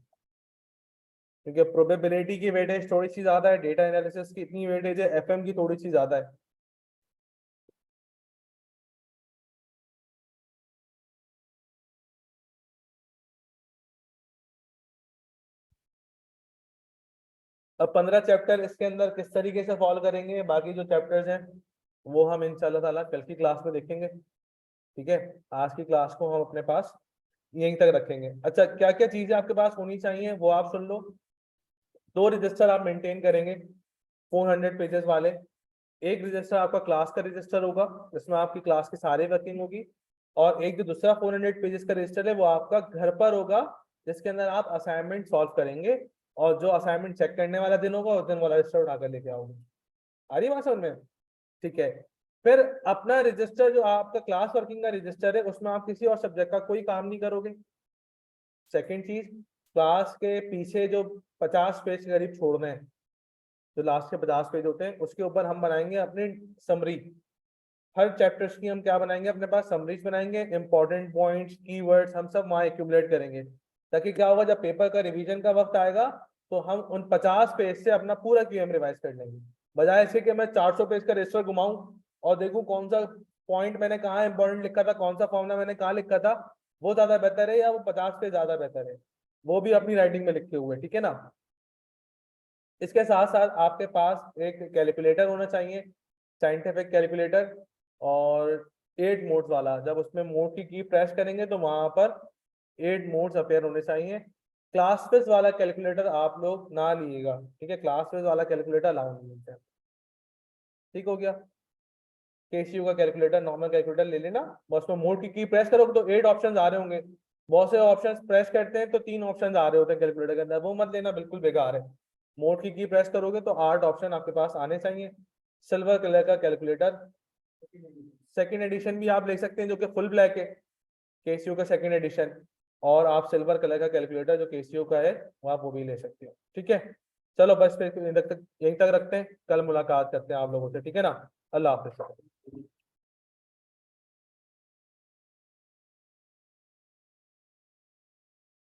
क्योंकि प्रोबेबिलिटी की वेटेज थोड़ी सी ज्यादा है, डेटा एनालिसिस की इतनी वेटेज है, एफएम की थोड़ी सी ज्यादा है। अब 15 चैप्टर इसके अंदर किस तरीके से फॉलो करेंगे, बाकी जो चैप्टर्स हैं वो हम इंशाल्लाह ताला कल की क्लास में देखेंगे। ठीक है, आज की क्लास को हम अपने पास यहीं तक रखेंगे। अच्छा, क्या क्या चीजें आपके पास होनी चाहिए वो आप सुन लो। 2 रजिस्टर आप मेंटेन करेंगे। 400 पेजेस वाले। एक रजिस्टर आपका क्लास का रजिस्टर होगा जिसमें आपकी क्लास की सारी वर्किंग होगी, और एक जो दूसरा 400 पेजेस का रजिस्टर है वो आपका घर पर होगा, जिसके अंदर आप असाइनमेंट सॉल्व करेंगे, और जो असाइनमेंट चेक करने वाला दिन होगा उस दिन वाला रजिस्टर उठाकर लेके आओगे। आ रही बात समझ में? ठीक है। फिर अपना रजिस्टर जो आपका क्लास वर्किंग का रजिस्टर है उसमें आप किसी और सब्जेक्ट का कोई काम नहीं करोगे। सेकंड चीज, क्लास के पीछे जो 50 पेज के करीब छोड़ने हैं, जो लास्ट के 50 पेज होते हैं, उसके ऊपर हम बनाएंगे अपनी समरी। हर चैप्टर्स की हम क्या बनाएंगे, अपने पास समरीज बनाएंगे, इंपॉर्टेंट पॉइंट्स, कीवर्ड्स हम सब वहां एक्यूमुलेट करेंगे, ताकि क्या होगा जब पेपर का रिवीजन का वक्त आएगा तो हम उन 50 पेज से अपना पूरा क्यूएम रिवाइज कर लेंगे, बजाय इसके कि मैं 400 पेज का रजिस्टर घुमाऊं और देखूं कौन सा पॉइंट मैंने कहाँ इंपॉर्टेंट लिखा था, कौन सा फॉर्मूला मैंने कहाँ लिखा था, वो ज्यादा बेहतर है या वो 50 पेज ज्यादा बेहतर है, वो भी अपनी राइटिंग में लिखे हुए, ठीक है ना। इसके साथ साथ आपके पास एक कैलकुलेटर होना चाहिए, साइंटिफिक कैलकुलेटर, और 8 मोड्स वाला। जब उसमें मोड की प्रेस करेंगे तो वहां पर 8 मोड्स अपेयर होने चाहिए। क्लास फेस वाला कैलकुलेटर आप लोग ना लीजिएगा, ठीक है, क्लास फेस वाला कैलकुलेटर अलाउ नहीं होता है। ठीक हो गया। केसीयू का कैलकुलेटर, नॉर्मल कैलकुलेटर ले लेना, बस में मोड की प्रेस करोगे तो 8 ऑप्शंस आ रहे होंगे। बहुत से ऑप्शंस प्रेस करते हैं तो 3 ऑप्शंस आ रहे होते हैं कैलकुलेटर के अंदर, वो मत लेना, बिल्कुल बेकार है। मोड की प्रेस करोगे तो 8 ऑप्शन आपके पास आने चाहिए। सिल्वर कलर का कैलकुलेटर, सेकंड एडिशन भी आप ले सकते हैं जो कि फुल ब्लैक है, केसीयू का सेकंड एडिशन, और आप सिल्वर कलर का कैलकुलेटर जो केसीयू का है वो आप वो भी ले सकते हो, ठीक है। चलो बस फिर यहीं तक रखते हैं, कल मुलाकात करते हैं आप लोगों से, ठीक है ना। अल्लाह हाफिज।